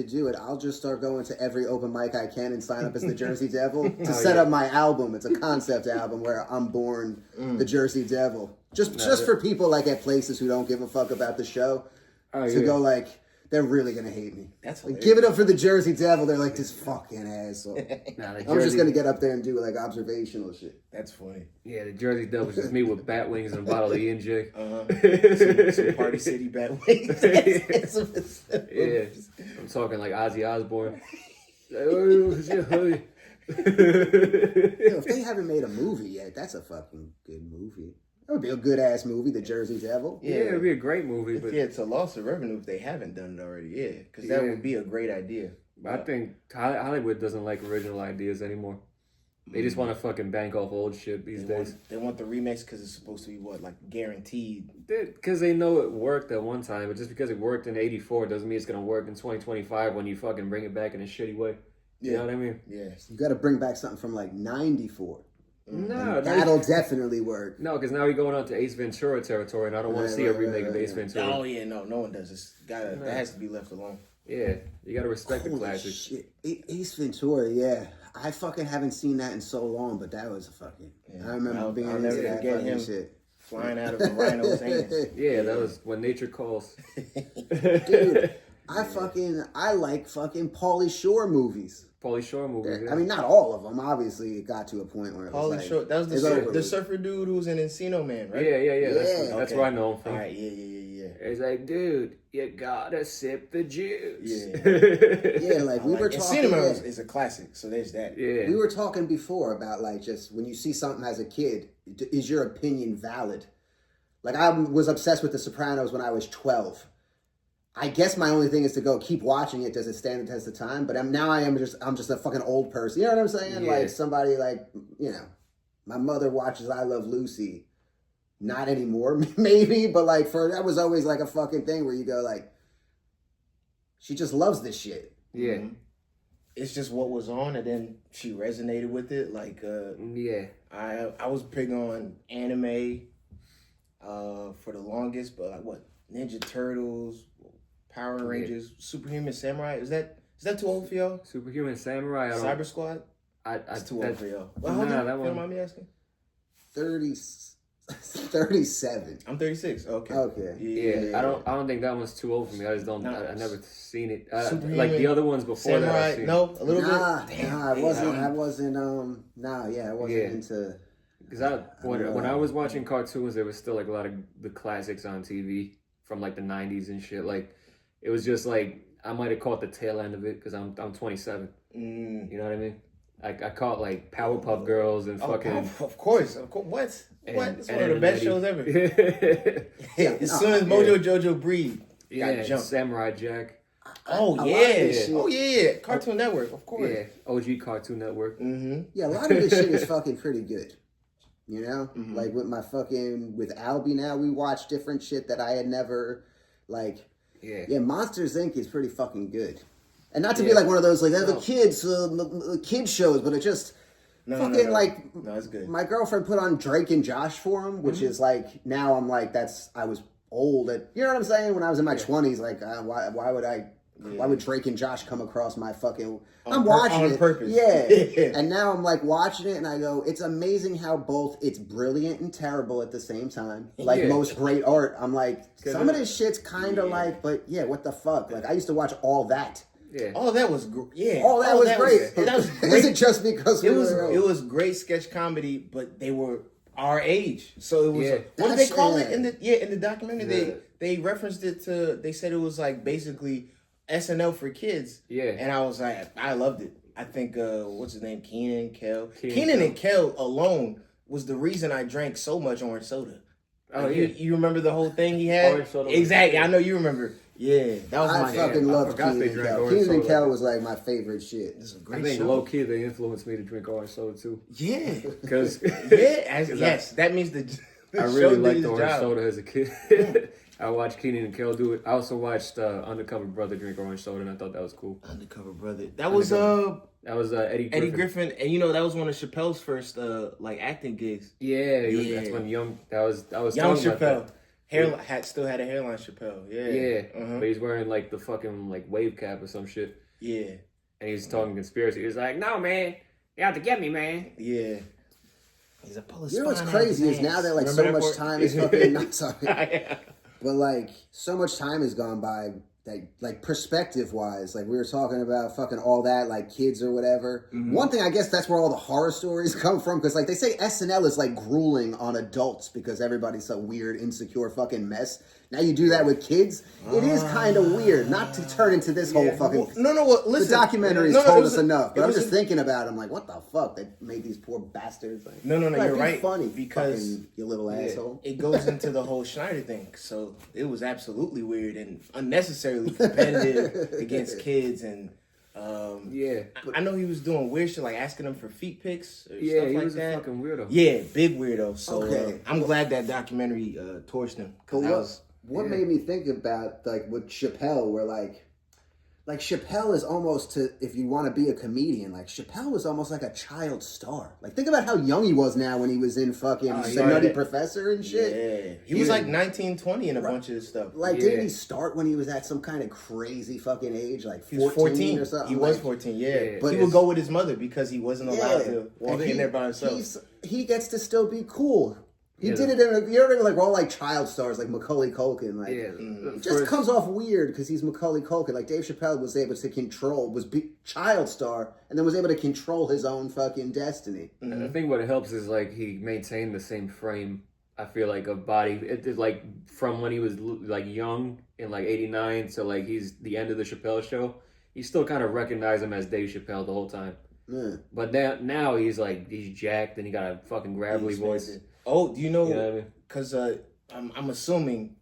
do it. I'll just start going to every open mic I can and sign up as the Jersey Devil to set up my album. It's a concept album where I'm born the Jersey Devil. Just for people like at places who don't give a fuck about the show go like, they're really gonna hate me. That's like, give it up for the Jersey Devil. They're like, this fucking asshole. I'm just gonna get up there and do like observational shit. That's funny. Yeah, the Jersey Devil's just me with bat wings and a bottle of E&J. Some Party City bat wings. Yeah, I'm talking like Ozzy Osbourne. If they haven't made a movie yet, that's a fucking good movie. That would be a good ass movie, The Jersey Devil. Yeah, it would be a great movie. But it's a loss of revenue if they haven't done it already. Yeah, because that would be a great idea. I think Hollywood doesn't like original ideas anymore. They just want to fucking bank off old shit these days. They want the remix because it's supposed to be like guaranteed. Because they know it worked at one time, but just because it worked in '84 doesn't mean it's gonna work in 2025 when you fucking bring it back in a shitty way. You know what I mean? Yes. You got to bring back something from like '94. No, that'll definitely work. No, because now we're going on to Ace Ventura territory, and I don't want to see a remake of Ace Ventura. Oh yeah, no one does. That has to be left alone. Yeah, you got to respect the classics. Shit. Ace Ventura, yeah. I fucking haven't seen that in so long, but that was a fucking. I remember being into that fucking shit. Flying out of a rhino's hands. Yeah, that was When Nature Calls. Dude, I like fucking Pauly Shore movies. Pauly Shore movies. Yeah. I mean, not all of them. Obviously, it got to a point where it was like, Shore. That was the surfer dude who was in Encino Man, right? Yeah. That's where I know him from. All right, yeah. It's like, dude, you gotta sip the juice. Yeah, like we were talking. Encino Man is a classic, so there's that. Yeah, we were talking before about like just when you see something as a kid, is your opinion valid? Like I was obsessed with The Sopranos when I was 12. I guess my only thing is to go keep watching it. Does it stand the test of time? But I'm just a fucking old person. You know what I'm saying? Yeah. Like somebody like, you know, my mother watches I Love Lucy. Not anymore, maybe, but like that was always like a fucking thing where you go like, she just loves this shit. Yeah. Mm-hmm. It's just what was on, and then she resonated with it. Like, I was big on anime for the longest, but like what Ninja Turtles, Power Rangers, Superhuman Samurai. Is that too old for y'all? Superhuman Samurai. Cyber Squad. It's too old for y'all. Well, that one. Don't mind me asking. 37. I'm 36. Okay. Yeah. I don't think that one's too old for me. I just don't. I never seen it. Like the other ones before Samurai, that. No, a little bit. I wasn't into. Because when I was watching cartoons, there was still like a lot of the classics on TV from like the 90s and shit. Like it was just like I might have caught the tail end of it because I'm 27. You know what I mean? I caught like Powerpuff Girls and fucking. Of course. What? It's one of the best shows ever. As soon as Mojo Jojo breathed, got jumped. Samurai Jack. Oh yeah. Cartoon Network, of course. Yeah, OG Cartoon Network. Mm-hmm. Yeah, a lot of this shit is fucking pretty good. You know, like with Albie now, we watch different shit that I had never like. Yeah, Monsters Inc. is pretty fucking good. And not to be like one of those like the kids shows, but it just No, it's good. My girlfriend put on Drake and Josh for him, which is like now I'm like I was old at, you know what I'm saying, when I was in my 20s, like why would Drake and Josh come across my fucking I'm watching it on purpose. And now I'm like watching it and I go, it's amazing how both it's brilliant and terrible at the same time, like most great art. I'm like, some of this shit's kind of like, but what the fuck, like I used to watch All That. Yeah. All that was great. All that was great. That was great. Is it just because it was great sketch comedy, but they were our age. So it was what did they call it in the documentary? They referenced it to. They said it was like basically SNL for kids. Yeah, and I was like, I loved it. I think what's his name, Keenan and Kel alone was the reason I drank so much orange soda. Oh, you remember the whole thing he had? Orange soda. Exactly. I know you remember. Yeah, that was I fucking loved Keenan and Kel. Keenan and Kel was like my favorite shit. This is a great I think show. low key they influenced me to drink orange soda too. Yeah, because that means the I really liked orange soda as a kid. I watched Keenan and Kel do it. I also watched Undercover Brother drink orange soda, and I thought that was cool. Undercover Brother. That was Eddie Griffin, and that was one of Chappelle's first like acting gigs. Yeah, that's when that was young Chappelle. Still had a hairline, Chappelle. Yeah. But he's wearing like the fucking like wave cap or some shit. Yeah, and he's talking conspiracy. He's like, "No, man, you have to get me, man." Yeah. He's a you know what's crazy is now that like so much time is fucking not sorry. But like so much time has gone by, like perspective wise, like we were talking about fucking all that, like kids or whatever. One thing, I guess that's where all the horror stories come from, because like they say SNL is like grueling on adults because everybody's a weird, insecure fucking mess. Now you do that with kids, it is kind of weird. Not to turn into this whole fucking. Listen, the documentaries told us enough, but I'm just thinking about it. I'm like, what the fuck? They made these poor bastards. Like, no, you're right. Funny because you little asshole. It goes into the whole Schneider thing. So it was absolutely weird and unnecessarily competitive against kids and. I know he was doing weird shit like asking them for feet pics or stuff like that. Yeah, he was a fucking weirdo. Yeah, big weirdo. So I'm glad that documentary torched him. What made me think about like with Chappelle, where like Chappelle is almost if you want to be a comedian, like Chappelle was almost like a child star. Like think about how young he was now when he was in fucking The Nutty Professor and shit. Yeah, he was like 19, 20 in a bunch of this stuff. Like didn't he start when he was at some kind of crazy fucking age, like 14 or something? He was 14, yeah. But he would go with his mother because he wasn't allowed to walk in there by himself. He gets to still be cool. He did it in you know, like we're all like child stars, like Macaulay Culkin. Like, just comes off weird because he's Macaulay Culkin. Like Dave Chappelle was able to child star, and then was able to control his own fucking destiny. And I think what helps is like he maintained the same frame. I feel like a body. It is like from when he was like young in like '89 to like he's the end of the Chappelle show. You still kind of recognize him as Dave Chappelle the whole time. Yeah. But now he's jacked and he got a fucking gravelly voice. Oh, do you know? You know what I mean? Because I'm assuming,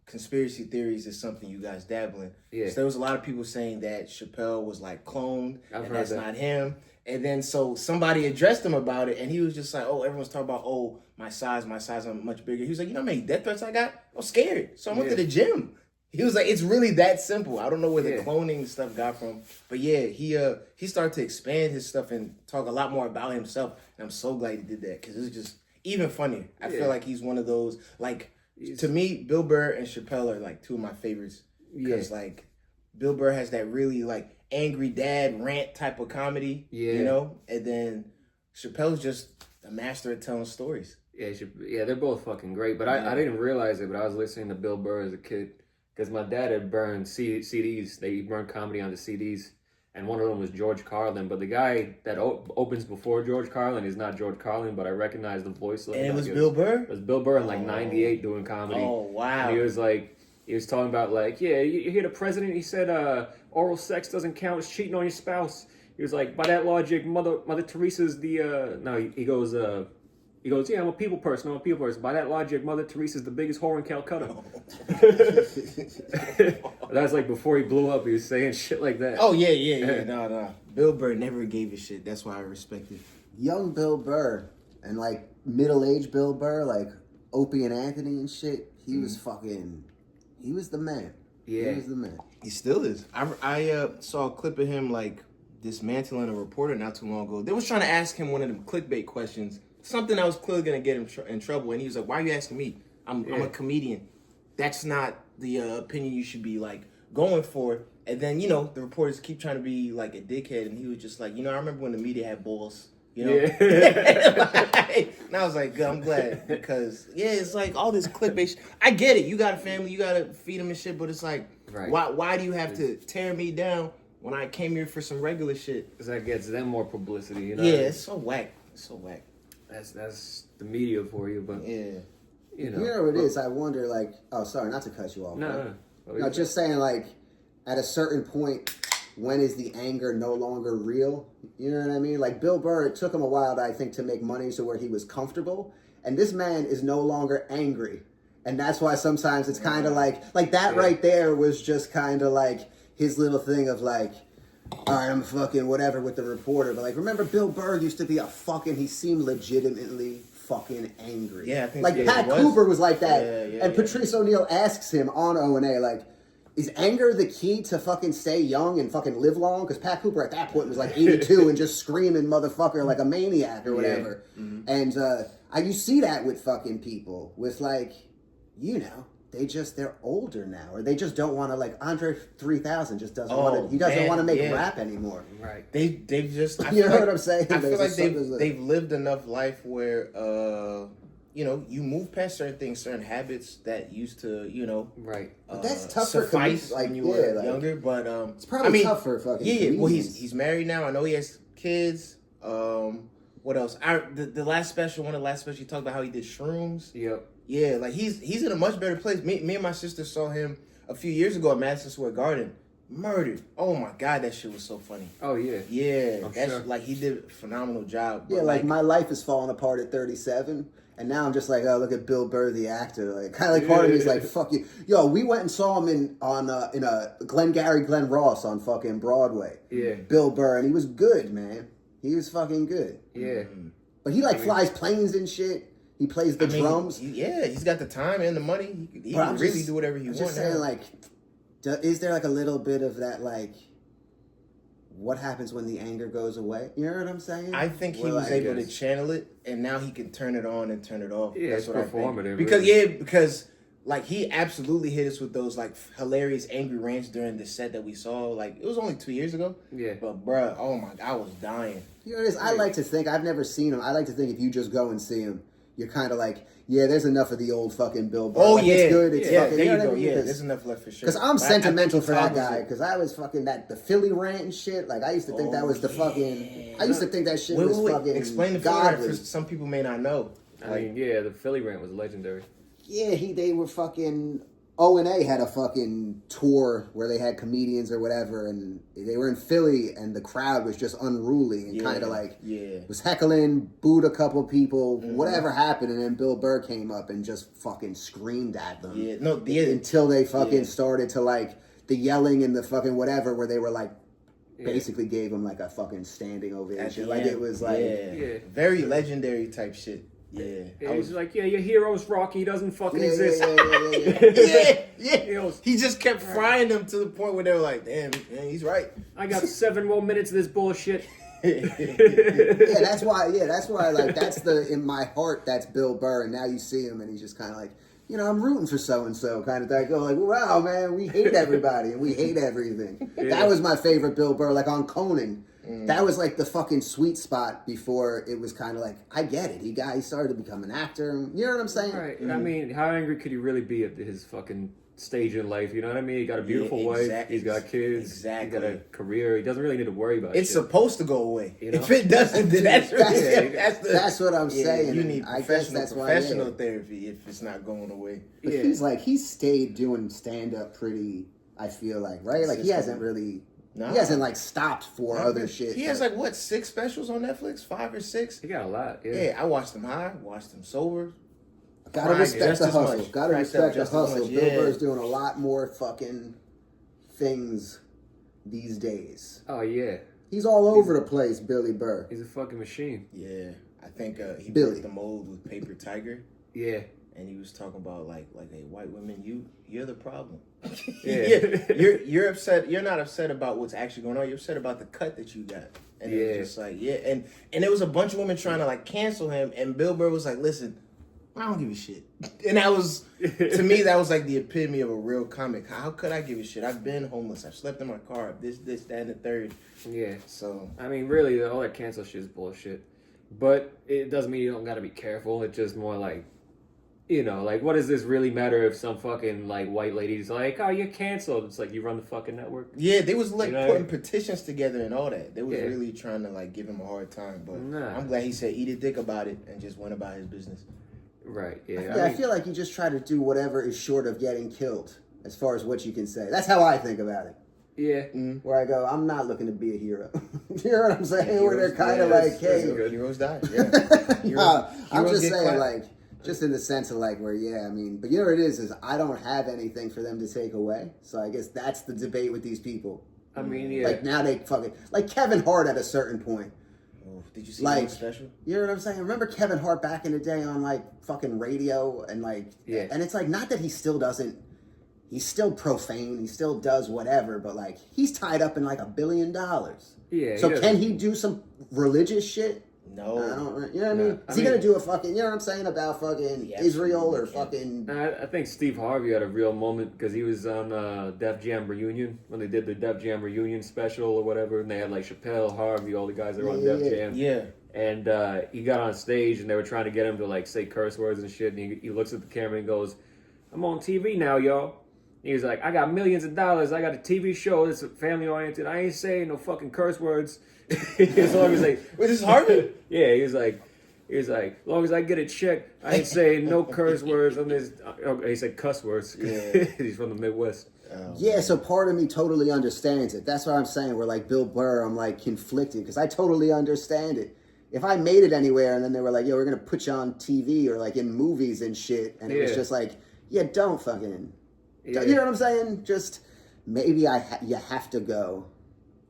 conspiracy theories is something you guys dabble in. Yeah. So there was a lot of people saying that Chappelle was like cloned, and that's not him. And then so somebody addressed him about it, and he was just like, "Oh, everyone's talking about my size, I'm much bigger." He was like, "You know how many death threats I got? I'm scared, so I went to the gym." He was like, "It's really that simple." I don't know where the cloning stuff got from, but yeah, he started to expand his stuff and talk a lot more about himself, and I'm so glad he did that because it's just. Even funnier. I feel like he's one of those, like, to me, Bill Burr and Chappelle are, like, two of my favorites. Because, like, Bill Burr has that really, like, angry dad rant type of comedy, And then Chappelle's just a master at telling stories. Yeah, they're both fucking great. But I didn't realize it, but I was listening to Bill Burr as a kid. Because my dad had burned CDs. They burned comedy onto CDs. And one of them was George Carlin, but the guy that opens before George Carlin is not George Carlin, but I recognize the voice. And it was Bill Burr? It was Bill Burr in like 98 doing comedy. Oh, wow. And he was talking about like, you hear the president, he said oral sex doesn't count as cheating on your spouse. He was like, by that logic, Mother Teresa's he goes, yeah, I'm a people person. By that logic, Mother Teresa's the biggest whore in Calcutta. That's like before he blew up, he was saying shit like that. Oh, yeah. No. Bill Burr never gave a shit. That's why I respect it. Young Bill Burr and like middle-aged Bill Burr, like Opie and Anthony and shit, he was the man. Yeah. He was the man. He still is. I saw a clip of him like dismantling a reporter not too long ago. They was trying to ask him one of them clickbait questions. Something that was clearly going to get him in trouble. And he was like, why are you asking me? I'm a comedian. That's not the opinion you should be, like, going for. And then, the reporters keep trying to be, like, a dickhead. And he was just like, I remember when the media had balls, Yeah. And I was like, good, I'm glad. Because, it's like all this clickbait. I get it. You got a family. You got to feed them and shit. But it's like, why do you have to tear me down when I came here for some regular shit? Because that gets them more publicity, Yeah, it's so whack. It's so whack. That's the media for you, but Yeah. you know. You know what it is? I wonder, like, oh, sorry, not to cut you off. No, just saying, like, at a certain point, when is the anger no longer real? You know what I mean? Like, Bill Burr, it took him a while, I think, to make money so where he was comfortable. And this man is no longer angry. And that's why sometimes it's kind of like that right there was just kind of like his little thing of like, all right, I'm fucking whatever with the reporter. But like, remember Bill Burr used to be he seemed legitimately fucking angry. Yeah, I think like Pat Cooper was like that. And Patrice O'Neal asks him on O&A, like, is anger the key to fucking stay young and fucking live long? Because Pat Cooper at that point was like 82 and just screaming motherfucker like a maniac or whatever. Yeah. Mm-hmm. And you see that with fucking people with like, you know, they're older now, or they just don't want to, like, Andre 3000 just doesn't want to, he doesn't want to make rap anymore. Right. They've just, you know what I'm saying? I feel like they've lived enough life where, you know, you move past certain things, certain habits that used to, you know, right. But that's tough for suffice when you were younger. But it's probably tough for fucking comedians. Well, he's married now. I know he has kids. What else? The last special, one of the last specials, he talked about how he did shrooms. Yep. Yeah, like he's in a much better place. Me and my sister saw him a few years ago at Madison Square Garden. Murdered. Oh my God, that shit was so funny. Oh yeah. Yeah, that's like he did a phenomenal job. Yeah, like my life is falling apart at 37. And now I'm just like, oh, look at Bill Burr, the actor. Like, kind of like part of me is like, fuck you. Yo, we went and saw him in Glenn Ross on fucking Broadway. Yeah. Bill Burr, and he was good, man. He was fucking good. Yeah. But he flies planes and shit. He plays the drums. He's got the time and the money. He can really do whatever he wants. I'm just saying, like, is there like a little bit of that, like, what happens when the anger goes away? You know what I'm saying? I think he was able to channel it, and now he can turn it on and turn it off. Yeah, that's what performative. I think. Because like he absolutely hit us with those like hilarious angry rants during the set that we saw. Like it was only 2 years ago. Yeah. But bruh, oh my God, I was dying. You know what it is? I like to think, I've never seen him. I like to think if you just go and see him, you're kind of like, yeah, there's enough of the old fucking Bill Burr. Oh, like, yeah. It's good. It's fucking, there you go. I mean? Yeah, there's enough left for sure. Because I'm sentimental for that guy. Because I was fucking the Philly rant and shit. Like, I used to think that was the fucking... I used to think that shit was fucking explain the Philly rant, for some people may not know. I mean, yeah, the Philly rant was legendary. Yeah, they were fucking... O&A had a fucking tour where they had comedians or whatever, and they were in Philly, and the crowd was just unruly and kind of like was heckling, booed a couple people, whatever happened, and then Bill Burr came up and just fucking screamed at them. Until they fucking started to like the yelling and the fucking whatever, where they were like basically gave him like a fucking standing ovation. Like it was like very legendary type shit. Yeah, he's like, your hero's Rocky doesn't fucking exist. Yeah. He just kept frying them to the point where they were like, damn, man, he's right. I got 7 more minutes of this bullshit. That's why, like, that's in my heart, that's Bill Burr, and now you see him, and he's just kind of like, you know, I'm rooting for so-and-so, kind of thing. Go like, wow, man, we hate everybody, and we hate everything. That was my favorite Bill Burr, like on Conan. That was like the fucking sweet spot before it was kind of like, I get it. He started to become an actor. You know what I'm saying? Right. I mean, how angry could he really be at his fucking stage in life? You know what I mean? He got a beautiful wife. He's got kids. Exactly. He got a career. He doesn't really need to worry about it. It's supposed to go away. You know? If it doesn't, then that's what I'm saying. You need professional therapy if it's not going away. But he's stayed doing stand-up pretty, I feel like, right? Like he hasn't really... No. He hasn't like stopped for other shit. He has like what 6 specials on Netflix, 5 or 6. He got a lot. Yeah, I watched them high, watched them sober. Gotta respect the hustle. Gotta respect the hustle. Bill Burr's doing a lot more fucking things these days. Oh yeah, he's all over the place, Billy Burr. He's a fucking machine. Yeah, I think he broke the mold with Paper Tiger. Yeah. And he was talking about like, hey, white women, you're the problem. Yeah. You're upset. You're not upset about what's actually going on. You're upset about the cut that you got. And it was just like, and there was a bunch of women trying to like cancel him, and Bill Burr was like, listen, I don't give a shit. And that was, to me, that was like the epitome of a real comic. How could I give a shit? I've been homeless. I've slept in my car. This, that, and the third. Yeah. So I mean, really, all that cancel shit is bullshit. But it doesn't mean you don't got to be careful. It's just more like, You know, like, what does this really matter if some fucking, like, white lady's like, oh, you're canceled? It's like, you run the fucking network. Yeah, they was like putting I mean? petitions together and all that. They was really trying to like give him a hard time. But I'm glad he said eat a dick about it and just went about his business. Right, yeah. I feel like you just try to do whatever is short of getting killed, as far as what you can say. That's how I think about it. Yeah. Where I go, I'm not looking to be a hero. You know what I'm saying? Where they're kind of like, hey. Heroes die. Yeah. No, I'm just saying, like, just in the sense of like, where, I mean, but you know what it is I don't have anything for them to take away. So I guess that's the debate with these people. I mean, Like, now they fucking, like Kevin Hart at a certain point. Oh, did you see like, him special? You know what I'm saying? Remember Kevin Hart back in the day on like fucking radio and like, and it's like, not that he still doesn't, he's still profane, he still does whatever, but like, he's tied up in like $1 billion. Yeah. So can he do some religious shit? No. I don't, you know what I mean? Is he going to do a fucking, you know what I'm saying, about fucking Israel or fucking... I think Steve Harvey had a real moment because he was on Def Jam Reunion, when they did the Def Jam Reunion special or whatever, and they had like Chappelle, Harvey, all the guys that were on Def Jam. Yeah. And he got on stage and they were trying to get him to like say curse words and shit, and he looks at the camera and goes, I'm on TV now, y'all. He was like, I got millions of dollars, I got a TV show that's family oriented, I ain't saying no fucking curse words. As long as like, was this Harvey? Yeah, he was like, as long as I get a check, I ain't saying no curse words on this. He said cuss words. Yeah. He's from the Midwest. Yeah, so part of me totally understands it. That's what I'm saying. We're like Bill Burr, I'm like conflicted because I totally understand it. If I made it anywhere and then they were like, yo, we're gonna put you on TV or like in movies and shit, and it was just like, don't fucking, you know what I'm saying? Just maybe you have to go.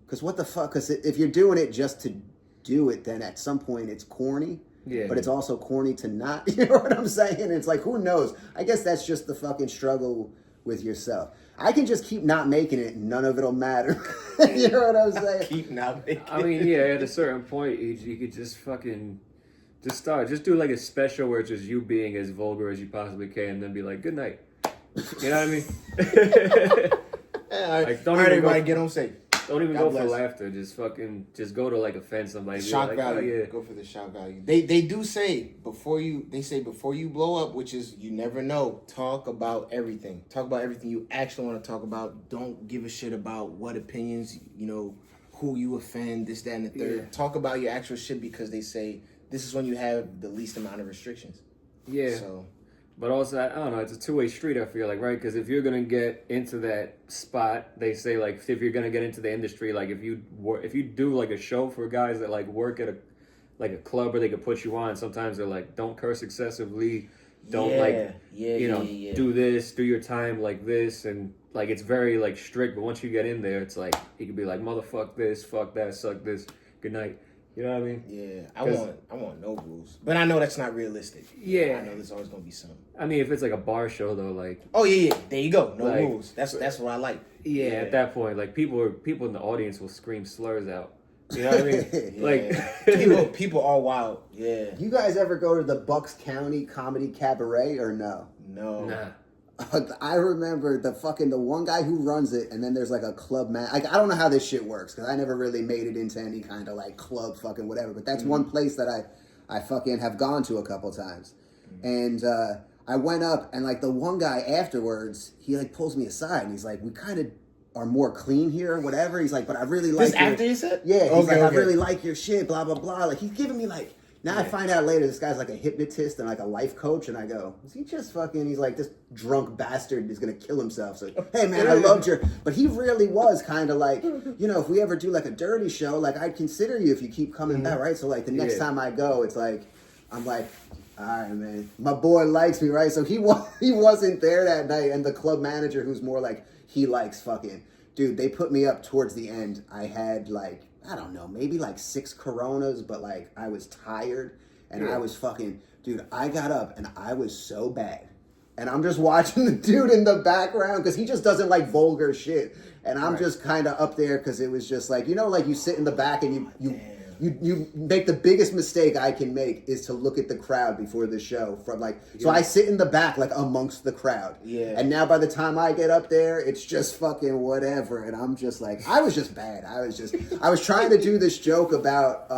Because what the fuck? Because if you're doing it just to do it, then at some point it's corny. Yeah. But it's also corny to not. You know what I'm saying? It's like, who knows? I guess that's just the fucking struggle with yourself. I can just keep not making it and none of it'll matter. You know what I'm saying? Keep not making it. I mean, yeah, at a certain point, you could just fucking... Just do like a special where it's just you being as vulgar as you possibly can and then be like, good night. You know what I mean? Like, don't everybody get on safe. Don't even go for laughter. Just go to like offend somebody. Shock like, value. Oh, yeah. Go for the shock value. They do say before you blow up, which is you never know. Talk about everything. Talk about everything you actually want to talk about. Don't give a shit about what opinions, who you offend, this, that, and the third. Yeah. Talk about your actual shit because they say this is when you have the least amount of restrictions. Yeah. So. But also, I don't know, it's a two-way street, I feel like, right? Because if you're going to get into that spot, they say, like, if you're going to get into the industry, like, if you do, like, a show for guys that, like, work at a club where they could put you on, sometimes they're like, don't curse excessively, don't, do this, do your time like this, and, like, it's very, like, strict, but once you get in there, it's like, you could be like, motherfuck this, fuck that, suck this, good night. You know what I mean? Yeah, I want no rules, but I know that's not realistic. Yeah, I know there's always gonna be some. I mean, if it's like a bar show though, like there you go, no rules. That's what I like. Yeah, at that point, like people in the audience will scream slurs out. You know what I mean? Like people are wild. Yeah. You guys ever go to the Bucks County Comedy Cabaret or no? No. Nah. I remember the one guy who runs it, and then there's like a club man. Like, I don't know how this shit works because I never really made it into any kind of like club fucking whatever. But that's one place that I fucking have gone to a couple times, and I went up and like the one guy afterwards, he like pulls me aside and he's like, we kind of are more clean here or whatever. He's like, but I really like this after you said, yeah. He's I really like your shit, blah blah blah. Like he's giving me like. Now I find out later this guy's like a hypnotist and like a life coach, and I go, is he just fucking, he's like, this drunk bastard is going to kill himself. So, hey man, I loved your, but he really was kind of like, if we ever do like a dirty show, like I'd consider you if you keep coming back, right? So like the next time I go, it's like, I'm like, all right, man, my boy likes me, right? So he wasn't there that night, and the club manager who's more like, he likes fucking, dude, they put me up towards the end. I had like, I don't know, maybe like 6 Coronas, but like I was tired and I was fucking, dude, I got up and I was so bad. And I'm just watching the dude in the background because he just doesn't like vulgar shit. And I'm just kind of up there because it was just like, like you sit in the back and you make the biggest mistake I can make is to look at the crowd before the show from like, so I sit in the back like amongst the crowd. Yeah. And now by the time I get up there, it's just fucking whatever. And I'm just like, I was just bad. I was trying to do this joke about,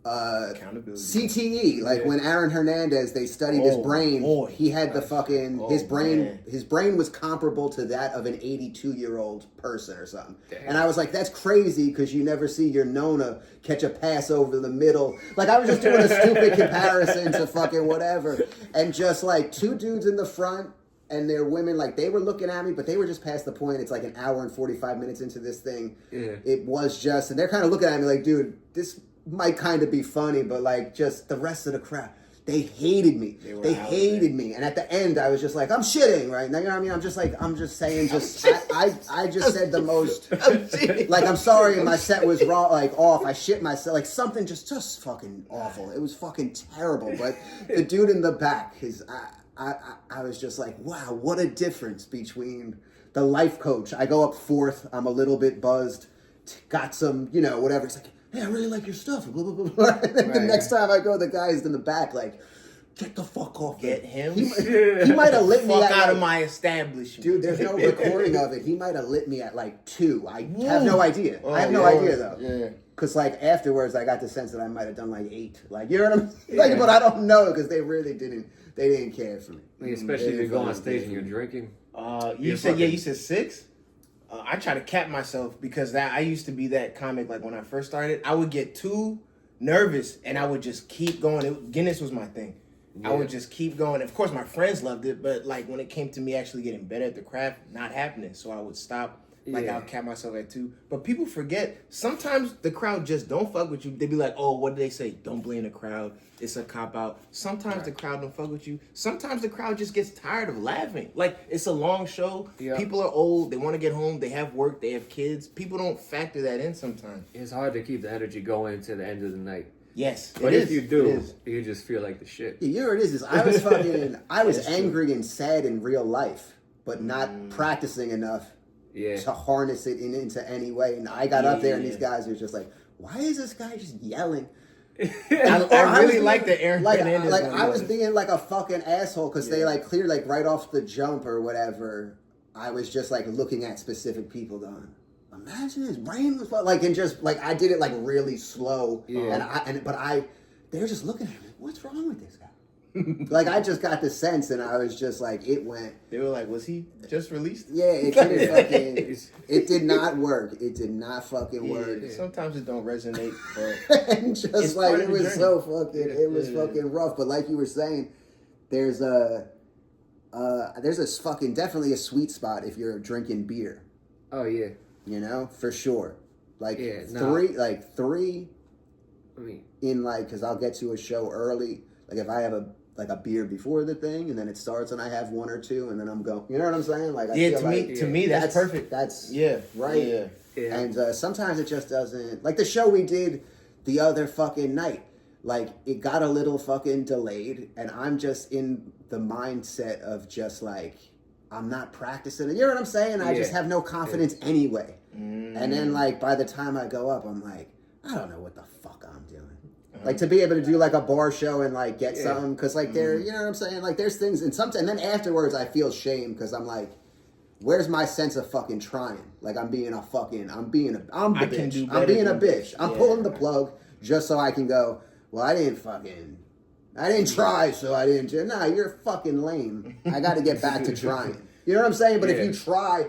accountability. CTE, like when Aaron Hernandez, they studied his brain. Boy. He had the fucking his brain. Man. His brain was comparable to that of an 82-year-old person or something. Damn. And I was like, that's crazy because you never see your Nona catch a pass over the middle. Like I was just doing a stupid comparison to fucking whatever, and just like two dudes in the front. And their women, like, they were looking at me, but they were just past the point. It's like an hour and 45 minutes into this thing. Yeah. It was just, and they're kind of looking at me like, dude, this might kind of be funny, but like, just the rest of the crowd, they hated me. They hated me. And at the end, I was just like, I'm shitting, right? Now, you know what I mean? I'm just saying, I just said the most, like, I'm sorry if my set was wrong, like, off. I shit myself, like, something just fucking awful. It was fucking terrible. But the dude in the back, I was just like, wow, what a difference between the life coach. I go up fourth. I'm a little bit buzzed. Got some, whatever. It's like, hey, I really like your stuff. Blah, blah, blah, blah. And then the next time I go, the guy's in the back like, get the fuck off. Get him. He might have lit me fuck at out of my establishment. Dude, there's no recording of it. He might have lit me at like 2. I have no idea. I have no idea though. Yeah. Because like afterwards, I got the sense that I might have done like 8. Like, you know what I'm saying? Like, but I don't know because they really didn't. They didn't care for me. Especially if you go on stage and you're drinking. You said 6? I try to cap myself because I used to be that comic. Like when I first started, I would get too nervous and I would just keep going. Guinness was my thing. Yeah. I would just keep going. Of course, my friends loved it, but like when it came to me actually getting better at the craft, not happening. So I would stop. Like I'll cap myself at 2. But people forget, sometimes the crowd just don't fuck with you. They be like, oh, what did they say? Don't blame the crowd. It's a cop-out. Sometimes the crowd don't fuck with you. Sometimes the crowd just gets tired of laughing. Like, it's a long show. Yeah. People are old. They want to get home. They have work. They have kids. People don't factor that in sometimes. It's hard to keep the energy going to the end of the night. Yes, but if you do, you just feel like the shit. Yeah, you know what it is I was fucking, I was angry and sad in real life, but not practicing enough to harness it into any way. And I got up there and these guys were just like, why is this guy just yelling? I really like the Aaron Hernandez. Like I was being like a fucking asshole because they like cleared like right off the jump or whatever. I was just like looking at specific people going, imagine his brain was like, and just like I did it like really slow. Yeah. But they were just looking at me. What's wrong with this guy? Like I just got the sense, and I was just like, it went. They were like, was he just released? Yeah, it didn't fucking. It did not work. It did not fucking work. Sometimes it don't resonate, but and just like it was so fucking. It was fucking rough. But like you were saying, there's a fucking definitely a sweet spot if you're drinking beer. Oh yeah. For sure. Like 3. I mean, in like, because I'll get to a show early. Like if I have a beer before the thing, and then it starts, and I have 1 or 2, and then I'm going. You know what I'm saying? Like to me, that's perfect. That's right. Yeah. And sometimes it just doesn't. Like the show we did the other fucking night, like it got a little fucking delayed, and I'm just in the mindset of just like, I'm not practicing it. You know what I'm saying? I just have no confidence anyway. And then like by the time I go up, I'm like, I don't know what the fuck I'm doing. Like to be able to do like a bar show and like get something, because like there, you know what I'm saying? Like there's things, and sometimes, and then afterwards I feel shame because I'm like, where's my sense of fucking trying? Like I'm being a bitch. I'm being a bitch. I'm pulling the plug just so I can go, well, I didn't try, so I didn't. Nah, you're fucking lame. I got to get back to trying. You know what I'm saying? But if you try,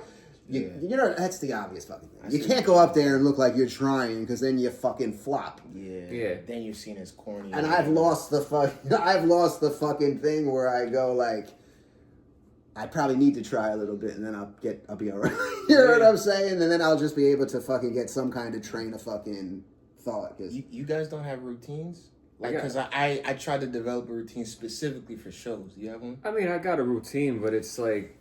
you know, that's the obvious fucking thing. You can't go up there and look like you're trying, because then you fucking flop. Yeah. Then you're seen as corny. And I've lost the fucking thing where I go like, I probably need to try a little bit, and then I'll be all right. You know what I'm saying? And then I'll just be able to fucking get some kind of train of fucking thought. Cause you guys don't have routines? Like, because I tried to develop a routine specifically for shows. Do you have one? I mean, I got a routine, but it's like,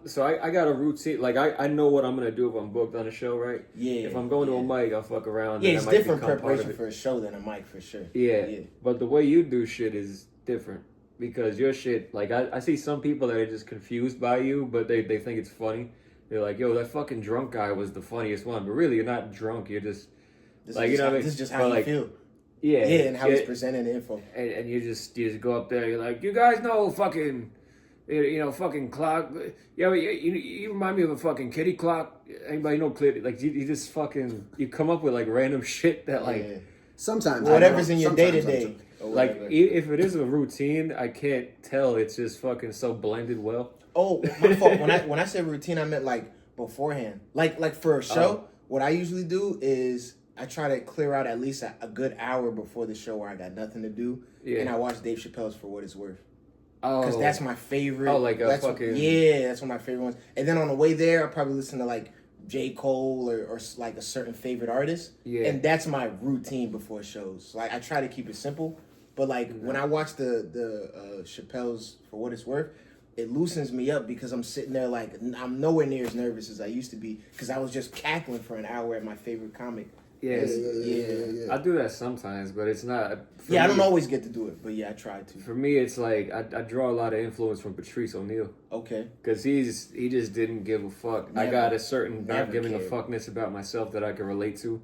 so I got a routine. Like, I know what I'm going to do if I'm booked on a show, right? Yeah. If I'm going to a mic, I'll fuck around. Yeah, it's different preparation for a show than a mic, for sure. Yeah. But the way you do shit is different. Because your shit, like, I see some people that are just confused by you, but they think it's funny. They're like, yo, that fucking drunk guy was the funniest one. But really, you're not drunk. You're just, this is just how you feel. Yeah. And how he's presenting the info. And you just go up there, you're like, you guys know fucking... fucking clock. Yeah, you remind me of a fucking kitty clock. Anybody know kitty? Like, you just fucking, you come up with like random shit that like, Sometimes whatever's in your Sometimes day I'm to day. joking. Like if it is a routine, I can't tell. It's just fucking so blended well. Oh, my fault. When I said routine, I meant like beforehand. Like for a show, what I usually do is I try to clear out at least a good hour before the show where I got nothing to do, and I watch Dave Chappelle's For What It's Worth. Because that's my favorite. Oh, like that's fucking... that's one of my favorite ones. And then on the way there, I'll probably listen to like J. Cole or like a certain favorite artist. Yeah. And that's my routine before shows. Like I try to keep it simple. But like when I watch the Chappelle's For What It's Worth, it loosens me up because I'm sitting there like I'm nowhere near as nervous as I used to be because I was just cackling for an hour at my favorite comic. Yeah. I do that sometimes, but it's not. I don't always get to do it, but I try to. For me, it's like I draw a lot of influence from Patrice O'Neal. Okay. Because he just didn't give a fuck. I got a certain not giving a fuckness about myself that I can relate to.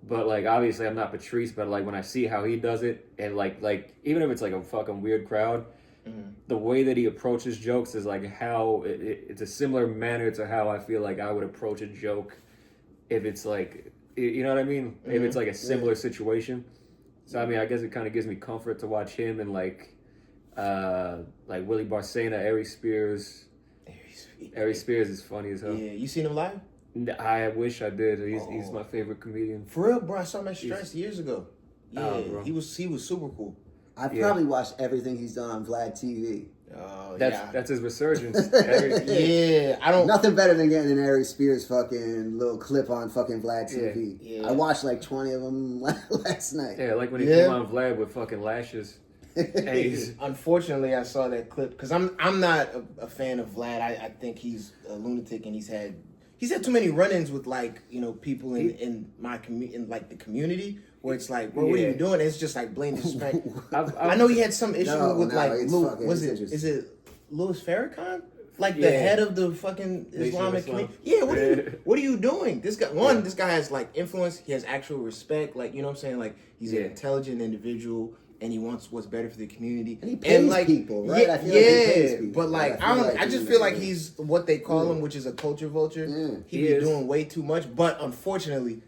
But like obviously I'm not Patrice, but like when I see how he does it, and like even if it's like a fucking weird crowd, the way that he approaches jokes is like how it's a similar manner to how I feel like I would approach a joke if it's like, you know what I mean? If it's like a similar situation. So I mean, I guess it kind of gives me comfort to watch him and like Willie Barcena, Aries Spears. Aries Spears is funny as hell. Yeah, you seen him live? I wish I did. He's my favorite comedian. For real, bro. I saw him at Stress years ago. Yeah, he was super cool. I've probably watched everything he's done on Vlad TV. Oh, that's his resurgence. I don't. Nothing better than getting an Aries Spears fucking little clip on fucking Vlad TV. Yeah. I watched like 20 of them last night. Yeah, like when he came on Vlad with fucking lashes. Unfortunately, I saw that clip because I'm not a fan of Vlad. I think he's a lunatic and he's had too many run-ins with like people in my in like the community where it's like, well, what are you doing? It's just like blatant disrespect. I know he had some issue with is it Louis Farrakhan? Like the head of the fucking Islamic community. Yeah, what are you doing? This guy has like influence. He has actual respect. Like, you know what I'm saying? Like he's an intelligent individual. And he wants what's better for the community. And he pays people, right? I feel like he pays people. But like, I just feel like he's what they call him, which is a culture vulture. He be doing way too much. But unfortunately,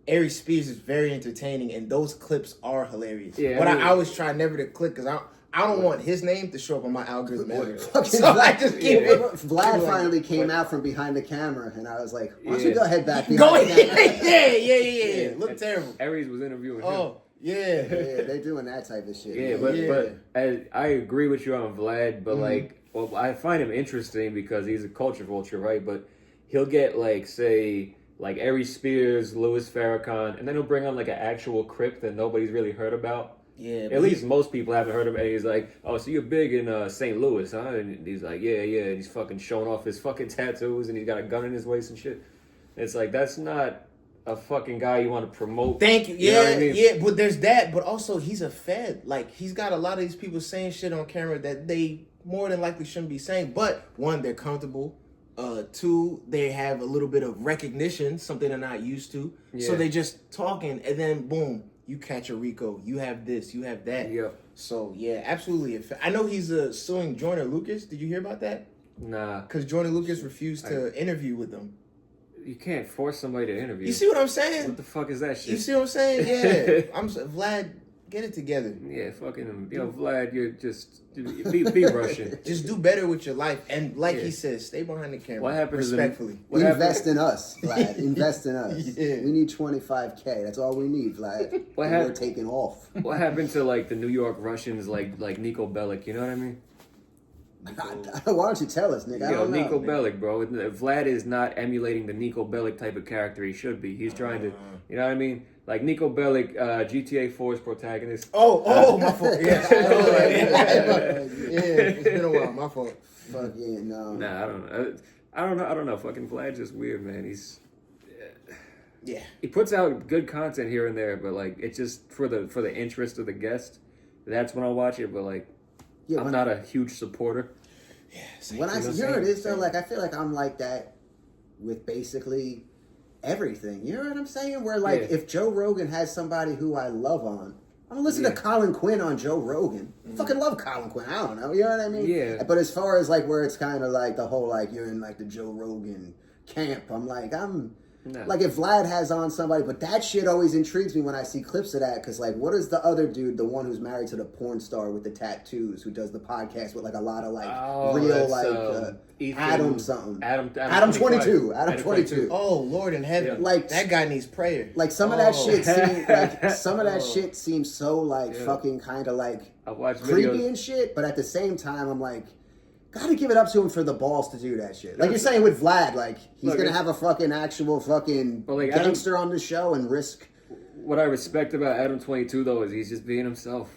Aries Spears is very entertaining, and those clips are hilarious. Yeah, but I always try never to click because I don't want his name to show up on my algorithm ever. So I just keep it. Vlad finally came out from behind the camera, and I was like, why don't you go ahead back behind the camera? Yeah. Look terrible. Aries was interviewing him. Yeah, they're doing that type of shit. Yeah, but I agree with you on Vlad, but I find him interesting because he's a culture vulture, right? But he'll get like, say, like Aries Spears, Louis Farrakhan, and then he'll bring on like an actual Crip that nobody's really heard about. Yeah, at least most people haven't heard of him. And he's like, oh, so you're big in St. Louis, huh? And he's like, yeah. And he's fucking showing off his fucking tattoos, and he's got a gun in his waist and shit. And it's like, that's not a fucking guy you want to promote. Thank you. You know what I mean? But there's that. But also, he's a Fed. Like, he's got a lot of these people saying shit on camera that they more than likely shouldn't be saying. But one, they're comfortable. Two, they have a little bit of recognition, something they're not used to. Yeah. So they just talking, and then boom, you catch a Rico. You have this, you have that. Yeah. So yeah, absolutely. I know he's suing Joyner Lucas. Did you hear about that? Nah. Because Joyner Lucas refused to interview with them. You can't force somebody to interview. You see what I'm saying? What the fuck is that shit? You see what I'm saying? Yeah. Vlad, get it together. Yeah, fucking, Vlad, you're just, be Russian. Just do better with your life. And like he says, stay behind the camera. What happens respectfully? Invest in us, Vlad. Invest in us. Yeah. We need $25K. That's all we need, Vlad. We're taking off. What happened to like the New York Russians like Nico Bellic? You know what I mean? Why don't you tell us, Nick? I don't know. Nico Bellic, bro. Vlad is not emulating the Nico Bellic type of character he should be. He's trying to, you know what I mean? Like Nico Bellic, GTA 4's protagonist. Oh, my fault. Yeah, it's been a while. My fault. Fuck yeah, no. Nah, I don't know. Fucking Vlad's just weird, man. He's he puts out good content here and there, but like it's just for the interest of the guest. That's when I watch it, but like. Yeah, I'm not a huge supporter. Yeah, when I hear it is though, like I feel like I'm like that with basically everything. You know what I'm saying? Where like if Joe Rogan has somebody who I love on, I'm gonna listen to Colin Quinn on Joe Rogan. I fucking love Colin Quinn. I don't know. You know what I mean? Yeah. But as far as like where it's kind of like the whole like you're in like the Joe Rogan camp, I'm like No. Like if Vlad has on somebody, but that shit always intrigues me when I see clips of that. Because like, what is the other dude, the one who's married to the porn star with the tattoos, who does the podcast with like a lot of like real like Adam something, Adam 22, Adam 22. Oh Lord in heaven, yeah. Like that guy needs prayer. Like some of that shit seems like some of that shit seems so like fucking kind of like creepy and shit. But at the same time, I'm like, gotta give it up to him for the balls to do that shit. Like you're saying with Vlad, like he's gonna have a fucking actual fucking gangster on the show and risk. What I respect about Adam 22 though is he's just being himself.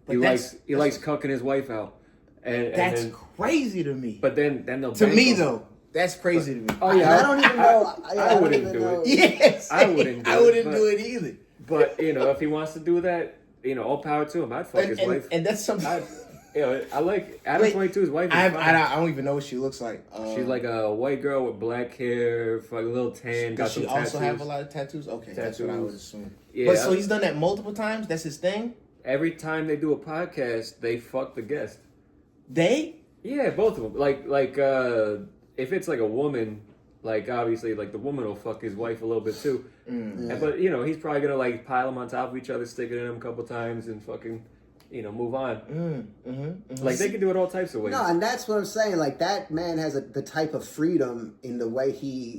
He likes cucking his wife out, and that's crazy to me. But then they'll to me though, that's crazy to me. Oh yeah, I don't even know. I wouldn't do it. Yes, I wouldn't. Do it either. But if he wants to do that, all power to him. I'd fuck his wife, and that's something. I like Adam 22's wife. I don't even know what she looks like. She's like a white girl with black hair, like a little tan. Does she also have a lot of tattoos? Okay, that's what I would assume. Yeah, but so he's done that multiple times. That's his thing. Every time they do a podcast, they fuck the guest. They? Yeah, both of them. Like if it's like a woman, like obviously like the woman will fuck his wife a little bit too. But he's probably gonna like pile them on top of each other, stick it in them a couple times, and fucking. Move on. Like they can do it all types of ways. No, and that's what I'm saying. Like that man has the type of freedom in the way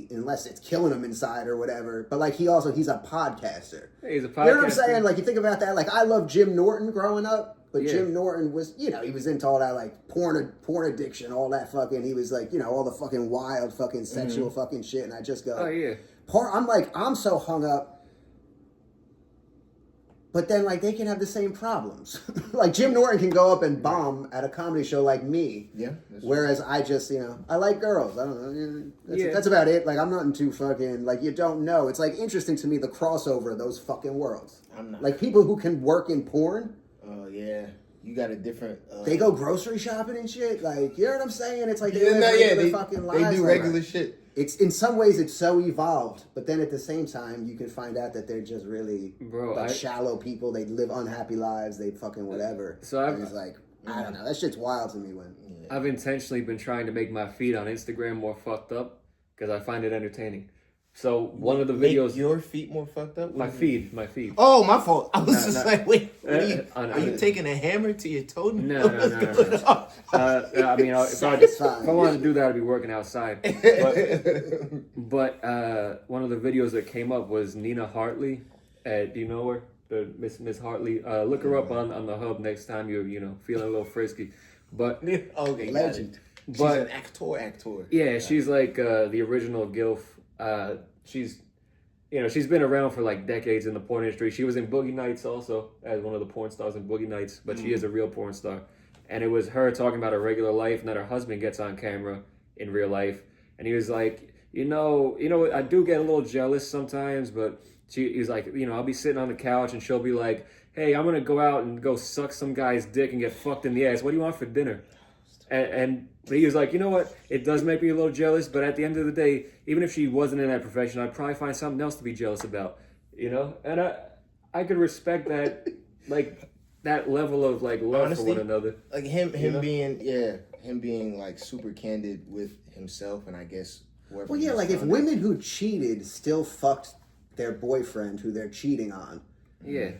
unless it's killing him inside or whatever. But like he's a podcaster. Yeah, he's a podcaster. You know what I'm saying? Like you think about that. Like I love Jim Norton growing up, but Jim Norton was, he was into all that like porn addiction, all that fucking. He was like, all the fucking wild fucking sexual fucking shit. And I just go, oh yeah. I'm so hung up. But then, like, they can have the same problems. Like, Jim Norton can go up and bomb at a comedy show like me. Yeah. Whereas I just, I like girls. I don't know. That's about it. Like, I'm not into fucking, like, you don't know. It's, like, interesting to me, the crossover of those fucking worlds. I'm not. Like, people who can work in porn. Oh, yeah. You got a different... they go grocery shopping and shit. Like, you know what I'm saying? It's like they live regular fucking lives. They do regular shit. It's in some ways it's so evolved, but then at the same time you can find out that they're just really shallow people. They live unhappy lives. They fucking whatever. So it's like I don't know. That shit's wild to me. I've intentionally been trying to make my feed on Instagram more fucked up because I find it entertaining. So one of the videos, make your feet more fucked up. My feed. Oh, my fault. I was like, wait, are you taking a hammer to your toenail? No. I mean, if I wanted to do that, I'd be working outside. But one of the videos that came up was Nina Hartley. Do you know her? The Miss Hartley. Look her up on the hub next time you're feeling a little frisky. But okay, legend. She's an actor. Yeah, she's like the original gilf. She's been around for like decades in the porn industry. She was in Boogie Nights also as one of the porn stars in Boogie Nights, but she is a real porn star. And it was her talking about her regular life, and then her husband gets on camera in real life, and he was like, I do get a little jealous sometimes, but he's like, I'll be sitting on the couch and she'll be like, hey, I'm gonna go out and go suck some guy's dick and get fucked in the ass. What do you want for dinner? And he was like, you know what? It does make me a little jealous, but at the end of the day, even if she wasn't in that profession, I'd probably find something else to be jealous about, And I could respect that, like that level of like love Honestly, for one another. Like him being like super candid with himself, and I guess whoever. Well, yeah, like if women who cheated still fucked their boyfriend who they're cheating on. Yeah.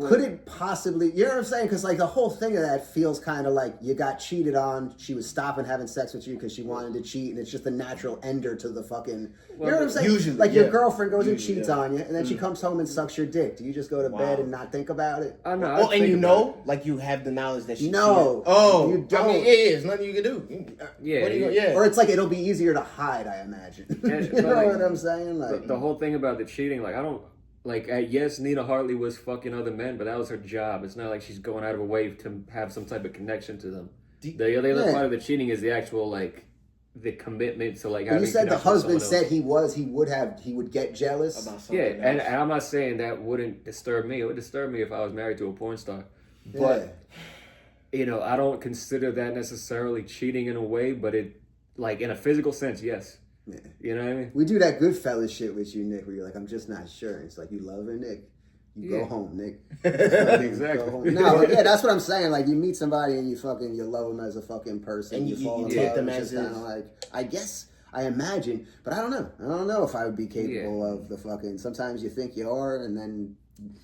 Could it possibly, you know what I'm saying? Because like the whole thing of that feels kind of like you got cheated on. She was stopping having sex with you because she wanted to cheat, and it's just a natural ender to the fucking, you know what I'm saying? Usually, like your girlfriend goes and cheats on you, and then she comes home and sucks your dick. Do you just go to bed and not think about it? I know. Oh, and like you have the knowledge that she cheated. Oh, you don't. I mean, there's nothing you can do. Or it's like it'll be easier to hide, I imagine. You know what I'm saying? Like the whole thing about the cheating, like I don't. Like, yes, Nina Hartley was fucking other men, but that was her job. It's not like she's going out of her way to have some type of connection to them. The other part of the cheating is the actual, like, the commitment to, like, having you said the husband said he would get jealous about something else. And I'm not saying that wouldn't disturb me. It would disturb me if I was married to a porn star. But, I don't consider that necessarily cheating in a way, but it, like, in a physical sense, yes. Yeah. You know what I mean? We do that Goodfellas shit with you, Nick, where you're like, I'm just not sure. It's like, you love her, Nick. You go home, Nick. Exactly. Home. No, yeah, that's what I'm saying. Like, you meet somebody and you love them as a fucking person. And you fall in love. take them as is. Kind of like, I guess I imagine, but I don't know. I don't know if I would be capable of the fucking. Sometimes you think you are, and then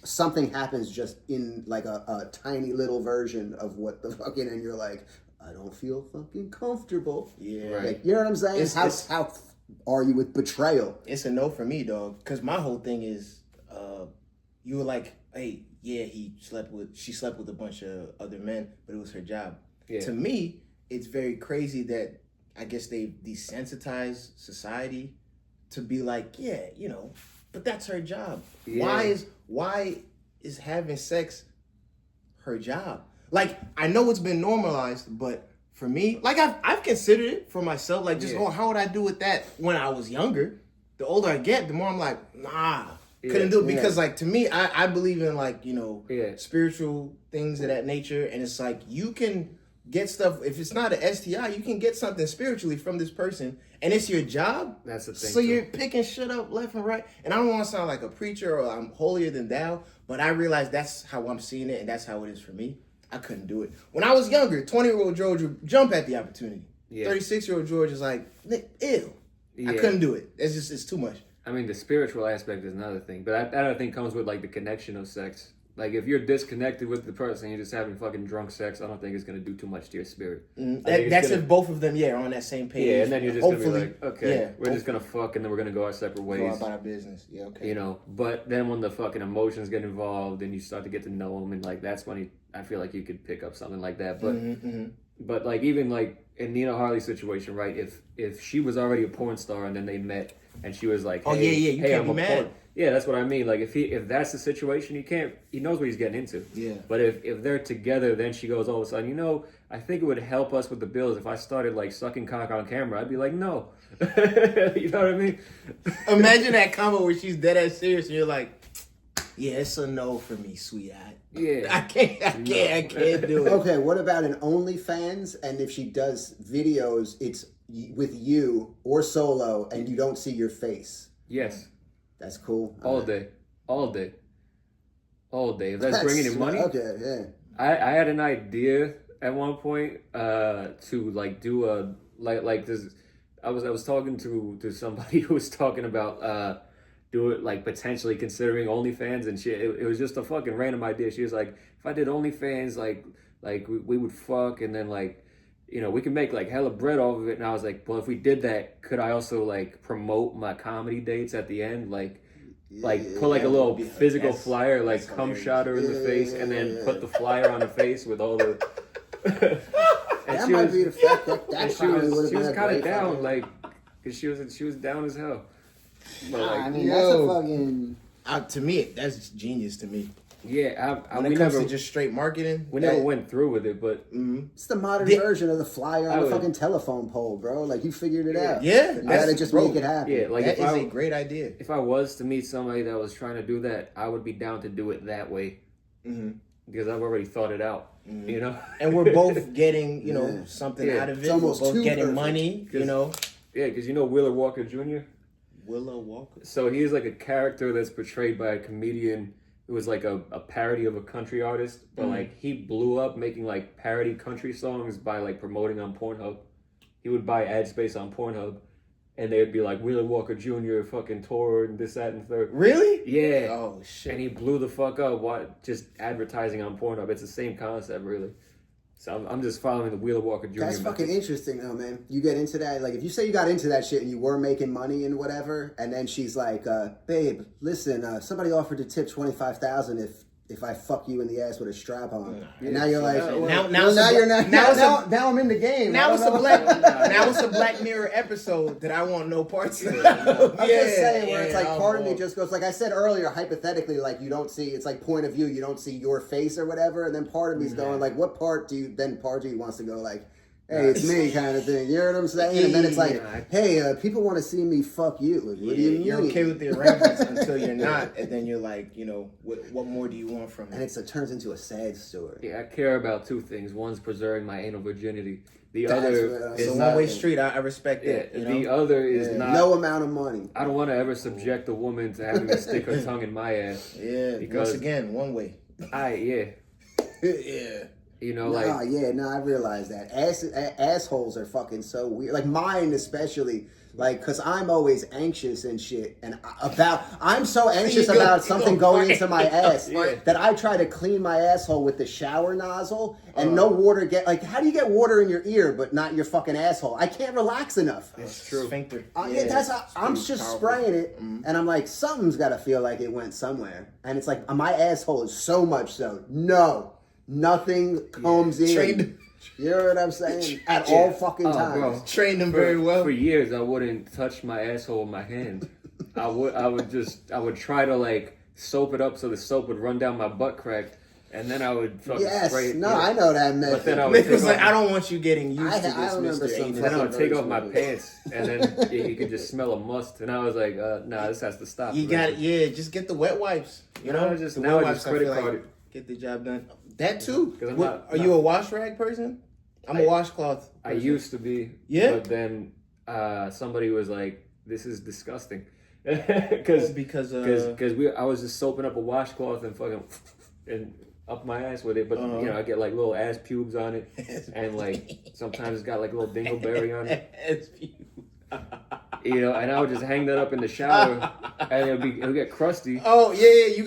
something happens just in like a tiny little version of what the fucking, and you're like, I don't feel fucking comfortable. Yeah, like, you know what I'm saying? How are you with betrayal? It's a no for me, dog. Because my whole thing is, you were like, hey, yeah, she slept with a bunch of other men, but it was her job. Yeah. To me, it's very crazy that I guess they desensitize society to be like, yeah, you know, but that's her job. Yeah. Why is having sex her job? Like, I know it's been normalized, but for me, like I've considered it for myself, like just how would I do with that when I was younger? The older I get, the more I'm like, nah, couldn't do it because like to me, I believe in like, you know, spiritual things of that nature, and it's like you can get stuff, if it's not an STI, you can get something spiritually from this person, and it's your job. That's the thing. So you're picking shit up left and right. And I don't want to sound like a preacher or I'm holier than thou, but I realize that's how I'm seeing it, and that's how it is for me. I couldn't do it. When I was younger, 20-year-old George would jump at the opportunity. 36-year-old George is like, ew. I couldn't do it. It's too much. I mean, the spiritual aspect is another thing, but that I think comes with like the connection of sex. Like, if you're disconnected with the person, you're just having fucking drunk sex, I don't think it's going to do too much to your spirit. That's if both of them, are on that same page. Yeah, and then you're just going to be like, okay, we're just going to fuck, and then we're going to go our separate ways. Go about our business. Yeah, okay. You know, but then when the fucking emotions get involved, and you start to get to know them, and like, that's when I feel like you could pick up something like that. But, but like, even like, in Nina Harley's situation, right, if she was already a porn star, and then they met, and she was like, hey, you can't be mad. Yeah, that's what I mean. Like, if that's the situation, he knows what he's getting into. Yeah. But if they're together, then she goes all of a sudden, you know, I think it would help us with the bills if I started like sucking cock on camera. I'd be like, no. You know what I mean? Imagine that comment where she's dead ass serious and you're like, yeah, it's a no for me, sweetheart. Yeah. I can't do it. Okay, what about an OnlyFans? And if she does videos, it's with you or solo, and you don't see your face. Yes. That's cool. All day. If that's bringing in money. Okay, yeah. I had an idea at one point to like do a like this. I was talking to somebody who was talking about do it like potentially considering OnlyFans and shit. It was just a fucking random idea. She was like, if I did OnlyFans, like we would fuck, and then like, you know, we could make like hella bread off of it. And I was like, well, if we did that, could I also like promote my comedy dates at the end? Like put like a little physical flyer, like come shot her in the face, and then put the flyer on her face with all the. That might be the fact that she was kind of down, like, cause she was down as hell. But, like, I mean, that's a fucking. To me, that's genius to me. Yeah, when it comes to just straight marketing, we never went through with it, but it's the modern version of the flyer on the fucking telephone pole, bro. Like, you figured it out. Yeah, you gotta just make it happen. Yeah, like that is a great idea. If I was to meet somebody that was trying to do that, I would be down to do it that way, because I've already thought it out. You know, and we're both getting something out of it. It's almost we're both getting perfect. money. You know, because Wheeler Walker Jr. Willow Walker. So he's like a character that's portrayed by a comedian who was like a parody of a country artist, but like he blew up making like parody country songs by like promoting on Pornhub. He would buy ad space on Pornhub, and they'd be like, Wheeler Walker Jr. fucking tour and this, that, and third. Really? Yeah. Oh shit. And he blew the fuck up just advertising on Pornhub. It's the same concept, really. So I'm just following the Wheeler Walker Jr. That's fucking interesting, though, man. You get into that, like, if you say you got into that shit and you were making money and whatever, and then she's like, babe, listen, somebody offered to tip $25,000 if I fuck you in the ass with a strap on. And now you're like, now I'm in the game. Now it's a Black Mirror episode that I want no parts of. I'm just saying, where it's like part of me just goes, like I said earlier, hypothetically, like you don't see, it's like point of view, you don't see your face or whatever, and then part of me's going like, what part do you wants to go like, hey, it's me kind of thing. You know what I'm saying? And then it's like, hey, people want to see me fuck you. Like, what do you mean? You're okay with the arrangements until you're not, and then you're like, what more do you want from me? And it turns into a sad story. Yeah, I care about two things. One's preserving my anal virginity. The other is a one-way street. I respect that. The other is not. No amount of money. I don't want to ever subject a woman to having to stick her tongue in my ass. Yeah, because once again, one way. Yeah. I realize that assholes are fucking so weird. Like mine, especially. Like, because I'm always anxious and shit. And I'm so anxious about something going into my ass that I try to clean my asshole with the shower nozzle and no water like, how do you get water in your ear but not your fucking asshole? I can't relax enough. It's true. Sphincter. I'm just spraying it and I'm like, something's got to feel like it went somewhere. And it's like, my asshole is so much so. No, nothing comes in. You know what I'm saying? At all fucking times. Bro. Trained them very well. For years, I wouldn't touch my asshole with my hand. I would try to like soap it up so the soap would run down my butt crack, and then I would fucking spray it. No, I know that method. But then I Nick was like, I don't want you getting used to this, Mr. Anus. Then I would take off my pants, and then you could just smell a must. And I was like, nah, this has to stop. You got it. Just get the wet wipes. You know, I just credit card it. Get the job done. That too. Are you a wash rag person? I'm a washcloth person. I used to be. Yeah. But then somebody was like, "This is disgusting," because I was just soaping up a washcloth and fucking and up my ass with it. But you know, I get like little ass pubes on it, and like sometimes it's got like a little dingleberry on it. Ass pubes. You know, and I would just hang that up in the shower, and it'll get crusty. Oh yeah. You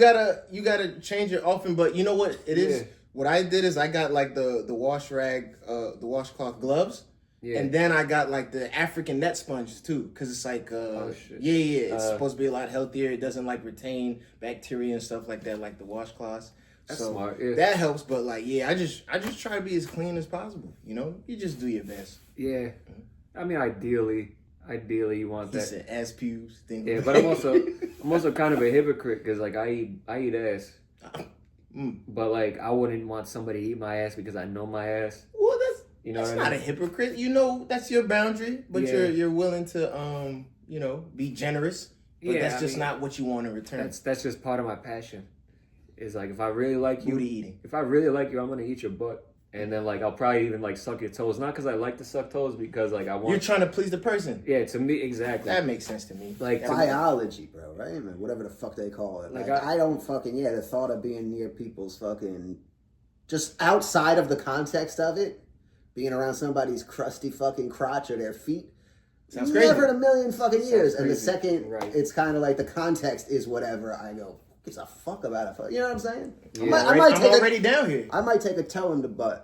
gotta change it often. But you know what it is? Yeah. What I did is I got like the wash rag, the washcloth gloves. Yeah. And then I got like the African net sponge too, because it's like, it's supposed to be a lot healthier. It doesn't like retain bacteria and stuff like that, like the washcloths. That's so smart. Yeah. That helps. But like, I just try to be as clean as possible. You know, you just do your best. Yeah. I mean, ideally you want that. He said ass pubes. Yeah, but I'm also kind of a hypocrite because like I eat ass. But like I wouldn't want somebody to eat my ass because I know my ass. Well, that's not a hypocrite. You know that's your boundary, but you're willing to be generous. But that's just not what you want in return. That's just part of my passion. Is like if I really like you, booty eating. If I really like you, I'm gonna eat your butt. And then like I'll probably even like suck your toes, not because I like to suck toes, because like I want. You're trying to please the person. Yeah, to me exactly. That makes sense to me. Like biology, bro, right? Whatever the fuck they call it. Like I don't fucking the thought of being near people's fucking, just outside of the context of it, being around somebody's crusty fucking crotch or their feet. Sounds crazy. Never in a million fucking years. And the crazy. second it's kind of like the context is whatever, I go, who gives a fuck about it? You know what I'm saying? Yeah. I'm already down here. I might take a toe in the butt.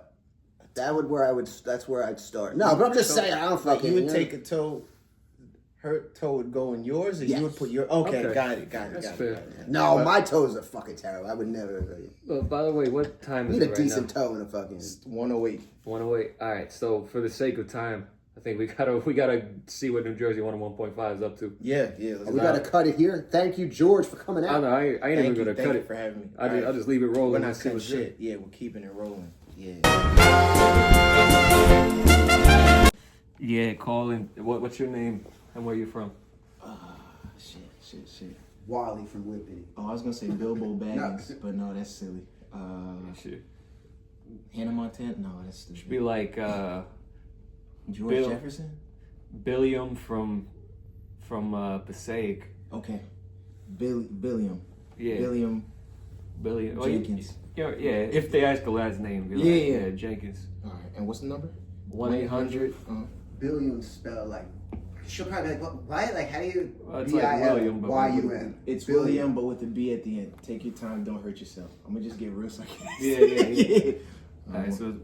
That's where I'd start. No, but I'm just saying, I don't fucking. You would take a toe. Her toe would go in yours, and you would put your. Okay. Got it. That's fair. No, my toes are fucking terrible. I would never. Well, by the way, what time is it right now? Need a decent toe in a fucking. 108. 108. All right. So for the sake of time, I think we gotta see what New Jersey 101.5 is up to. Yeah. We gotta cut it here. Thank you, George, for coming out. I ain't even gonna cut it for having me. I'll just leave it rolling. We're not cutting shit. Yeah, we're keeping it rolling. Yeah, Colin. What's your name and where you from? Shit. Wally from Whippany. Oh, I was gonna say Bilbo Baggins, but no, that's silly. Shit. Hannah Montana? No, that's stupid. Should be like George Jefferson? Billiam from Passaic. Okay. Billiam. Yeah. Billiam Jenkins. Yeah, if they ask the last name, be like, Jenkins. All right, and what's the number? 1-800. Billiam spelled like. She'll probably be like, why? Like, how do you? It's like William, but William. It's William, but with the B at the end. Take your time. Don't hurt yourself. I'm gonna just get real sarcastic. Yeah. All right, so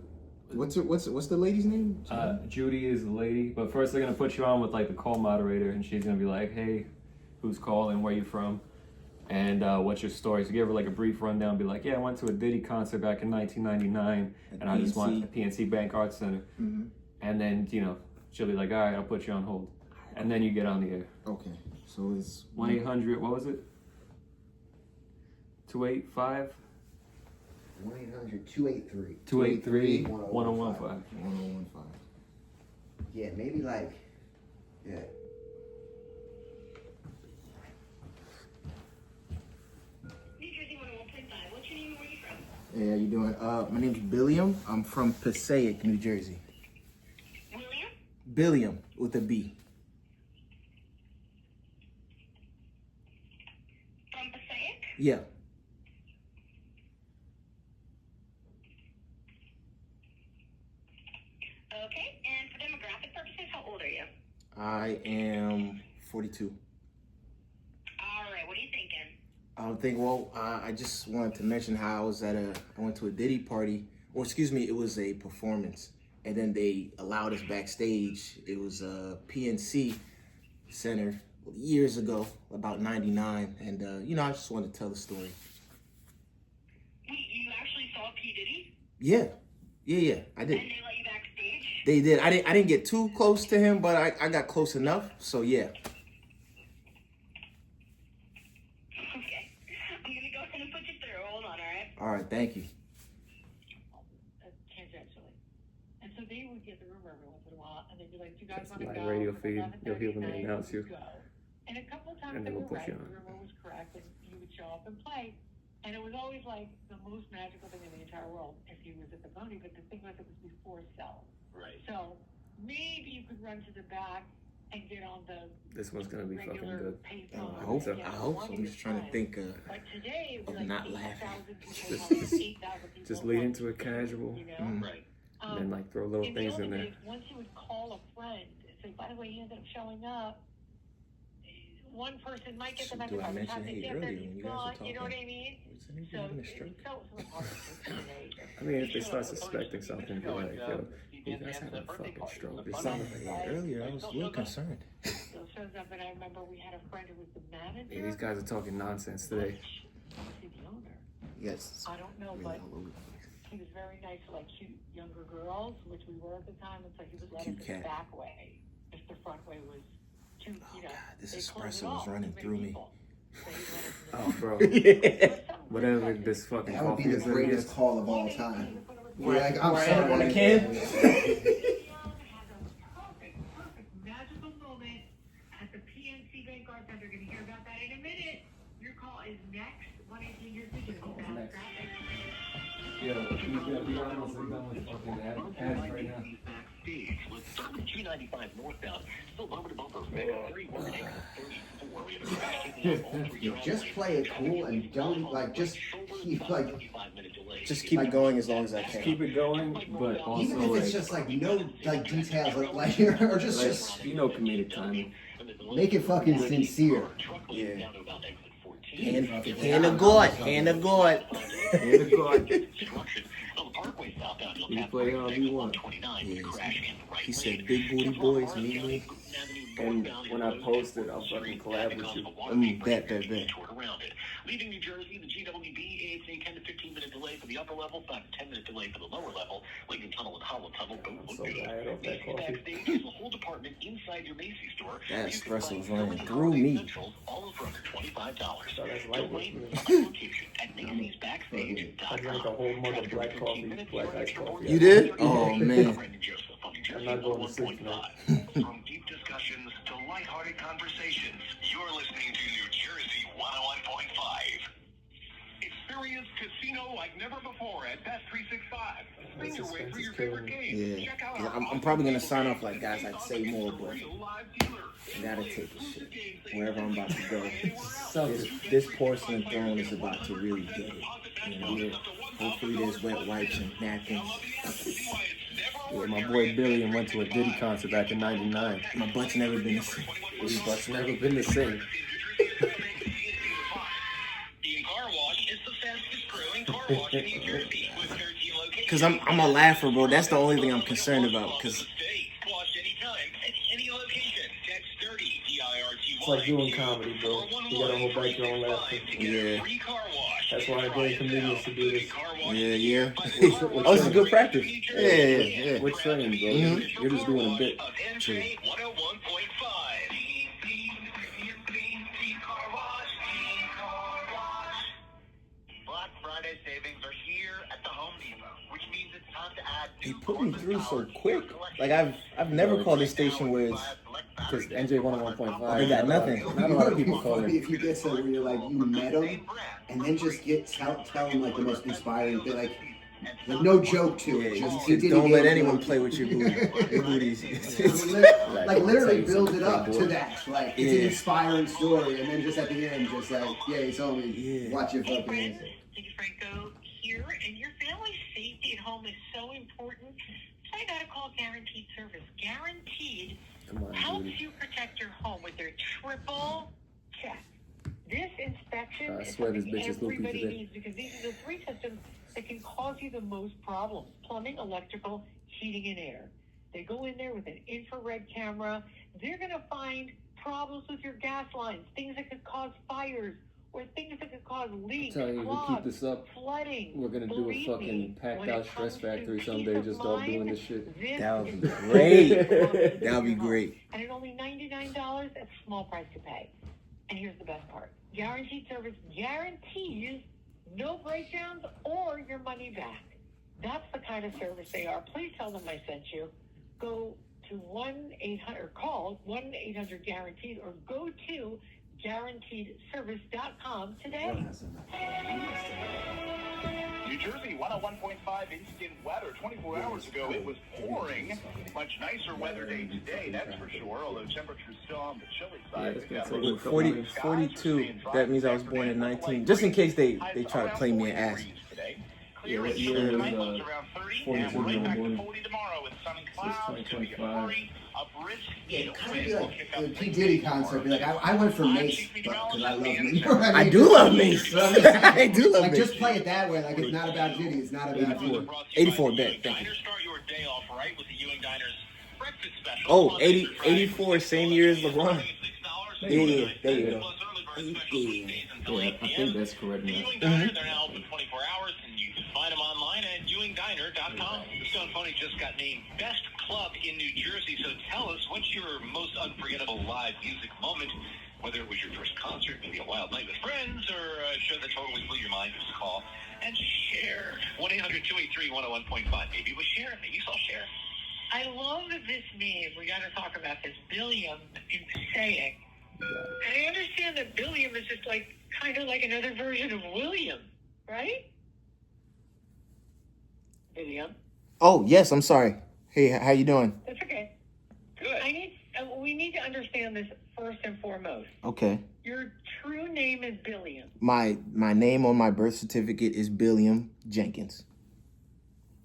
what's the lady's name? Judy is the lady, but first they're gonna put you on with like the call moderator, and she's gonna be like, "Hey, who's calling? Where you from? And what's your story?" So give her like a brief rundown. Be like, "Yeah, I went to a Diddy concert back in 1999, and I just want a PNC Bank Arts Center." Mm-hmm. And then she'll be like, "All right, I'll put you on hold," and then you get on the air. Okay, so it's 1-800. What was it? 285. 1-800-283. 283-1015. 1015. Yeah, maybe like, New Jersey 101.5. What's your name and where you from? Yeah, how you doing? My name's Billiam. I'm from Passaic, New Jersey. William? Billiam with a B. From Passaic? Yeah. Okay, and for demographic purposes, how old are you? I am 42. All right, what are you thinking? I would think, well, I just wanted to mention how I went to a Diddy party, or excuse me, it was a performance, and then they allowed us backstage. It was a PNC Center years ago, about 99, and you know, I just wanted to tell the story. Wait, you actually saw P. Diddy? Yeah, I did. And they let you backstage? They did. I didn't get too close to him, but I got close enough. So yeah. Okay. I'm going to go ahead and put you through. Hold on, all right? All right, thank you. Tangentially. And so they would get the rumor every once in a while, and they'd be like, "Do you guys want to Live go?" radio feed. You'll hear when they 11:30 announce you. Go. And a couple of times And they then were we'll push right. you The on. rumor was correct, and you would show up and play. And it was always like the most magical thing in the entire world if he was at the pony. But the thing was, it was before cell. Right. So maybe you could run to the back and get on the This one's gonna be fucking regular good. payphone. I hope so. and I get hope so. one I'm at just a trying to time. think But today it was of like not 8,000 laughing. people, 8,000 people. Just at lead once, into it casual, You know? Mm. Right. and then like throw little In the things olden in there. days, once you would call a friend and say, by the way, he ended up showing up, one person might get the So message do I by the mention, time they hey, get earlier there, when he's you guys were gone, you know what I talking, mean? was anybody So having a it's stroke? so hard to today. I mean, if they start suspecting something, be like, yo, you guys having a fucking stroke or something. Yeah, earlier I was a little concerned. Still shows up, and I remember we had a friend who was the manager. Yeah, these guys are talking nonsense today. The owner. Yes. I don't know, Really but all over the place. he was very nice to like cute younger girls, which we were at the time, and so he would let Cute us cat. in the back way if the front way was too, you know. God, this they closed it espresso is off, running too through many me. people. So he let us in the Oh, back. bro. Yeah. Whatever this fucking That would be coffee the is that it greatest is. call of all time. Where- You're like, I'm where I am sorry. on the can? Billiam has a perfect magical moment at the PNC Bank Garcon. They're going to hear about that in a minute. Your call is next. 118 years digital. Next. Yo, you gotta be honest, I'm done with fucking ads right now. Backstage. Let's start with 295 northbound. Still bumper to bumper. 31 and 34. We have a crash taking out all three You just play it cool and don't like just keep like 45-minute delay. Just keep it going as long as I can. Keep it going, but also even if it's like, just like no like details like or just you know, comedic timing. make it fucking sincere. Yeah. Hand of God. Hand of God. Hand of God. You play however you want. Yeah, he said, "Big booty boys, meet me." And when I post it, I'll fucking collab with you. Bet. Leaving New Jersey, the GWB, it's a 10 to 15 minute delay for the upper level, 5 to 10 minute delay for the lower level. Lincoln Tunnel and Hollow Tunnel both So look good. bad off that Macy's coffee. Backstage is a whole department inside your Macy's store. That You can espresso's find running so many through holiday me. essentials, all for under $25. So that's Don't lightweight. wait. Find a location at Macy's Backstage. I drank a whole mug of black coffee, black iced coffee. You did? Oh man. I'm not going to sleep tonight. From deep discussions to lighthearted conversations, you're listening to New Jersey 101.5. Experience casino like never before at Best 365. Spin your way through your favorite games. Yeah. Check out Yeah, our I'm probably gonna sign off like, guys, I'd say It's more, a but real live dealer. I gotta take a shit wherever I'm about to go. Something. This porcelain throne is about to really get it. You know, hopefully there's wet wipes and napkins. Yeah, my boy Billiam went to a Diddy concert back in '99. My butt's never been the same. His butt's never been the same. Being Car Wash is the fastest growing car wash in New Jersey with 13 locations. Cause I'm a laugher, bro. That's the only thing I'm concerned about. Cause Wash anytime at any location. Text 30 DIRTY. It's like doing comedy, bro. You gotta hold back your own laughter. yeah, Free car wash. That's why I bring comedians to do this. yeah. We're Oh, this is good practice. Yeah. We're trained, bro. Mhm. You're just doing a bit. True. 101.5. Black Friday savings are here at the Home Depot, which means it's time to add. He put me through so quick. Like I've never called this station where it's Because NJ 101.5. They got nothing. Not a lot of people call Funny it. if you get somewhere where you're like you met them and then just tell them like the most inspiring thing, like no joke to it. Yeah, Just you didn't don't let get anyone it. play with your booty. Your booties. Like literally build it up to that. Like it's an Yeah. inspiring story, and then just at the end, just like, yeah, he told me, Yeah. watch your Hey fucking. friends, Cindy Franco here, and your family's safety at home is so important. So I gotta call Guaranteed Service. Guaranteed Come on, helps Judy. you protect your home with their triple check. This inspection I is swear this something bitch is loopy everybody today. needs because these are the three systems that can cause you the most problems: plumbing, electrical, heating, and air. They go in there with an infrared camera. They're going to find problems with your gas lines, things that could cause fires, or things that could cause leaks, I'm telling you, if we keep clogs, this up, flooding. we're gonna do a Believe fucking me, packed when it out stress comes to factory peace someday, of just all doing mind, this shit. this That would is be the great. best problem That would be in your home. great. And at only $99, that's a small price to pay. And here's the best part. Guaranteed service guarantees no breakdowns or your money back. That's the kind of service they are. Please tell them I sent you. Go to 1-800 or call 1-800-GUARANTEED or go to guaranteedservice.com today. New Jersey 101.5 instant weather. 24 hours ago, it was pouring. Much nicer weather day today, that's for sure, although temperatures still on the chilly side. it's We've got gonna low take 40, 42. That means I was born in 19. Just in case they try to play me an ass. Clear what and year sunny was, tonight, lows around 30, 42 and right back to born? 40 tomorrow with sun and Says clouds. It's gonna be a 2025. flurry, a brisk Yeah, east it kind of wind be will like kick up the P. late Diddy tomorrow. concert. Be like, I went for Mace because I love Mace. You know what I mean? do love Mace. But I'm just saying, I do love like, Mace. just play it that way. Like, it's not about Diddy. It's not about 84. Diddy. 84 bet. Thank you. Diner, start your day off right with the Ewing Diner's breakfast special. Oh, 80, 84, same year as LeBron. Yeah, there you go. Yeah, I think that's correct The now. Ewing Diner, they're now open 24 hours, and you can find them online at ewingdiner.com. The Stone Pony just got named Best Club in New Jersey, so tell us, what's your most unforgettable live music moment? Whether it was your first concert, maybe a wild night with friends, or a show that totally blew your mind, just call and share. 1-800-283-101.5. Maybe it was Cher. Maybe you saw Cher. I love this meme. We got to talk about this. Billiam in saying. And I understand that Billiam is just like kind of like another version of William, right? Billiam. Oh, yes, I'm sorry. Hey, how you doing? That's okay. Good. We need to understand this first and foremost. Okay. Your true name is Billiam. My name on my birth certificate is Billiam Jenkins.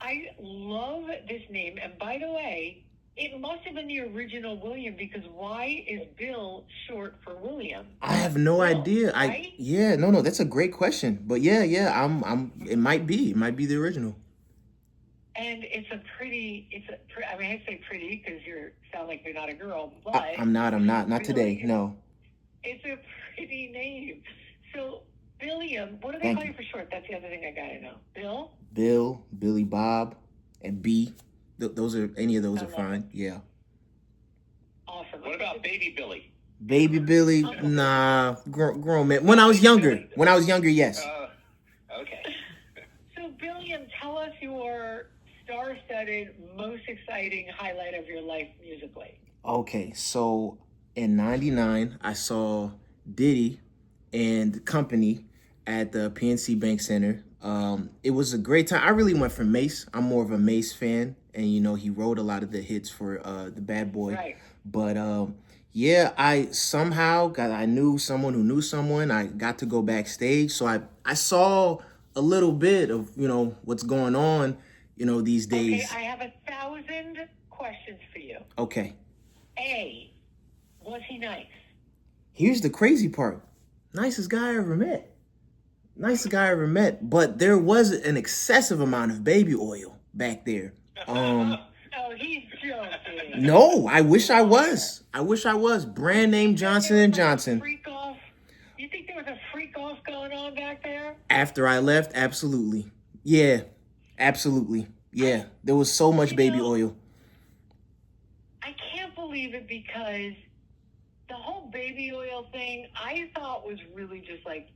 I love this name. And by the way, it must have been the original William because why is Bill short for William? I have no idea. Right? No, that's a great question. But yeah, it might be the original. And I say pretty because you sound like you're not a girl, but I'm not today. No. It's a pretty name. So, Billiam, what do they Thank call you. you for short? That's the other thing I gotta know. Bill? Bill, Billy Bob, and B. Those are any of those I are love fine. Yeah. Awesome. What about Baby Billy? Baby Billy, nah, grown man. When I was younger, yes. Okay. So, Billiam, tell us your star-studded, most exciting highlight of your life musically. Okay, so in '99, I saw Diddy and Company at the PNC Bank Center. It was a great time. I really went for Mace. I'm more of a Mace fan, and he wrote a lot of the hits for the Bad Boy. Right. But yeah, I knew someone who knew someone. I got to go backstage, so I saw a little bit of what's going on these days. Okay, I have 1,000 questions for you. Okay. A, was he nice? Here's the crazy part. Nicest guy I ever met. But there was an excessive amount of baby oil back there. Oh, he's joking. No, I wish I was. Brand name Johnson & Johnson. Freak off? You think there was a freak off going on back there? After I left, absolutely. Yeah, absolutely. Yeah, there was so much baby oil. I can't believe it because the whole baby oil thing I thought was really just like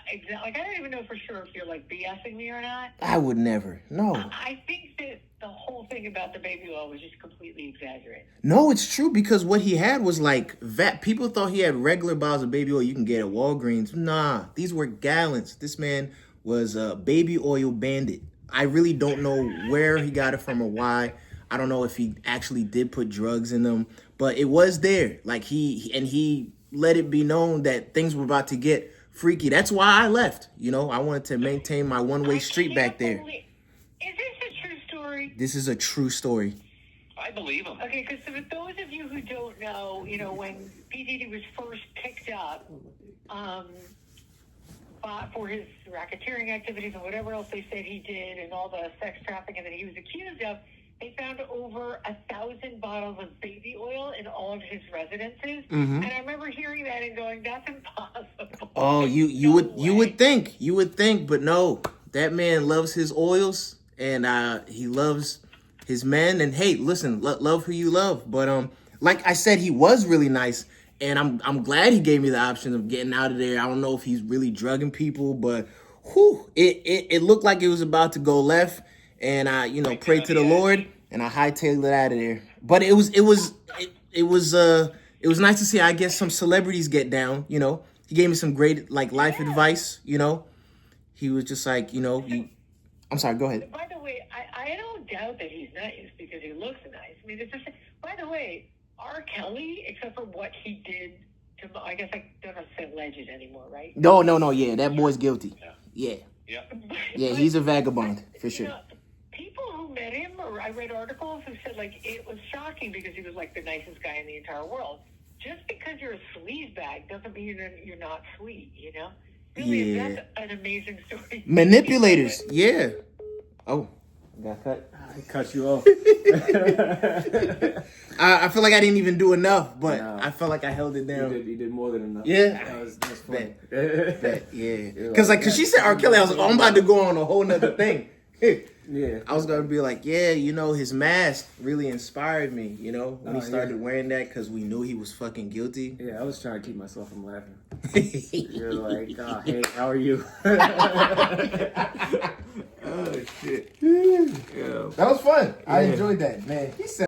I don't even know for sure if you're like BSing me or not. I would never. No. I think that the whole thing about the baby oil was just completely exaggerated. No, it's true because what he had was like people thought he had regular bottles of baby oil you can get at Walgreens. Nah, these were gallons. This man was a baby oil bandit. I really don't know where he got it from or why. I don't know if he actually did put drugs in them, but it was there. Like he let it be known that things were about to get freaky. That's why I left. I wanted to maintain my one-way street back there. Is this a true story? This is a true story. I believe him. Okay, because for those of you who don't know, when P. Diddy was first picked up for his racketeering activities and whatever else they said he did and all the sex trafficking that he was accused of, they found over 1,000 bottles of baby oil in all of his residences. Mm-hmm. And I remember hearing that and going, that's impossible. Oh, you would think, but no. That man loves his oils and he loves his men. And hey, listen, love who you love. But like I said, he was really nice, and I'm glad he gave me the option of getting out of there. I don't know if he's really drugging people, but it looked like it was about to go left. And I, prayed to the Lord, and I hightailed it out of there. But it was nice to see. I guess some celebrities get down. He gave me some great life advice. He was just like, I'm sorry. Go ahead. By the way, I don't doubt that he's nice because he looks nice. I mean, it's just. By the way, R. Kelly, except for what he did to, I guess I don't have to say alleged anymore, right? No. Yeah, that boy's guilty. Yeah. Yeah. Yeah, he's a vagabond for sure. People who met him, or I read articles who said it was shocking because he was the nicest guy in the entire world. Just because you're a sleaze bag doesn't mean you're not sweet, Really, Yeah. that's an amazing story. Manipulators. Yeah. Oh, got cut. I cut you off. I feel like I didn't even do enough, but No. I felt like I held it down. You did more than enough. Yeah. That's funny. Yeah. Because she said R. Kelly, I was like, oh, I'm about to go on a whole nother thing. Yeah. I was going to be like, yeah, his mask really inspired me, when he started wearing that because we knew he was fucking guilty. Yeah, I was trying to keep myself from laughing. You're like, oh, hey, how are you? Oh, shit. Yeah. That was fun. I enjoyed that, man. He said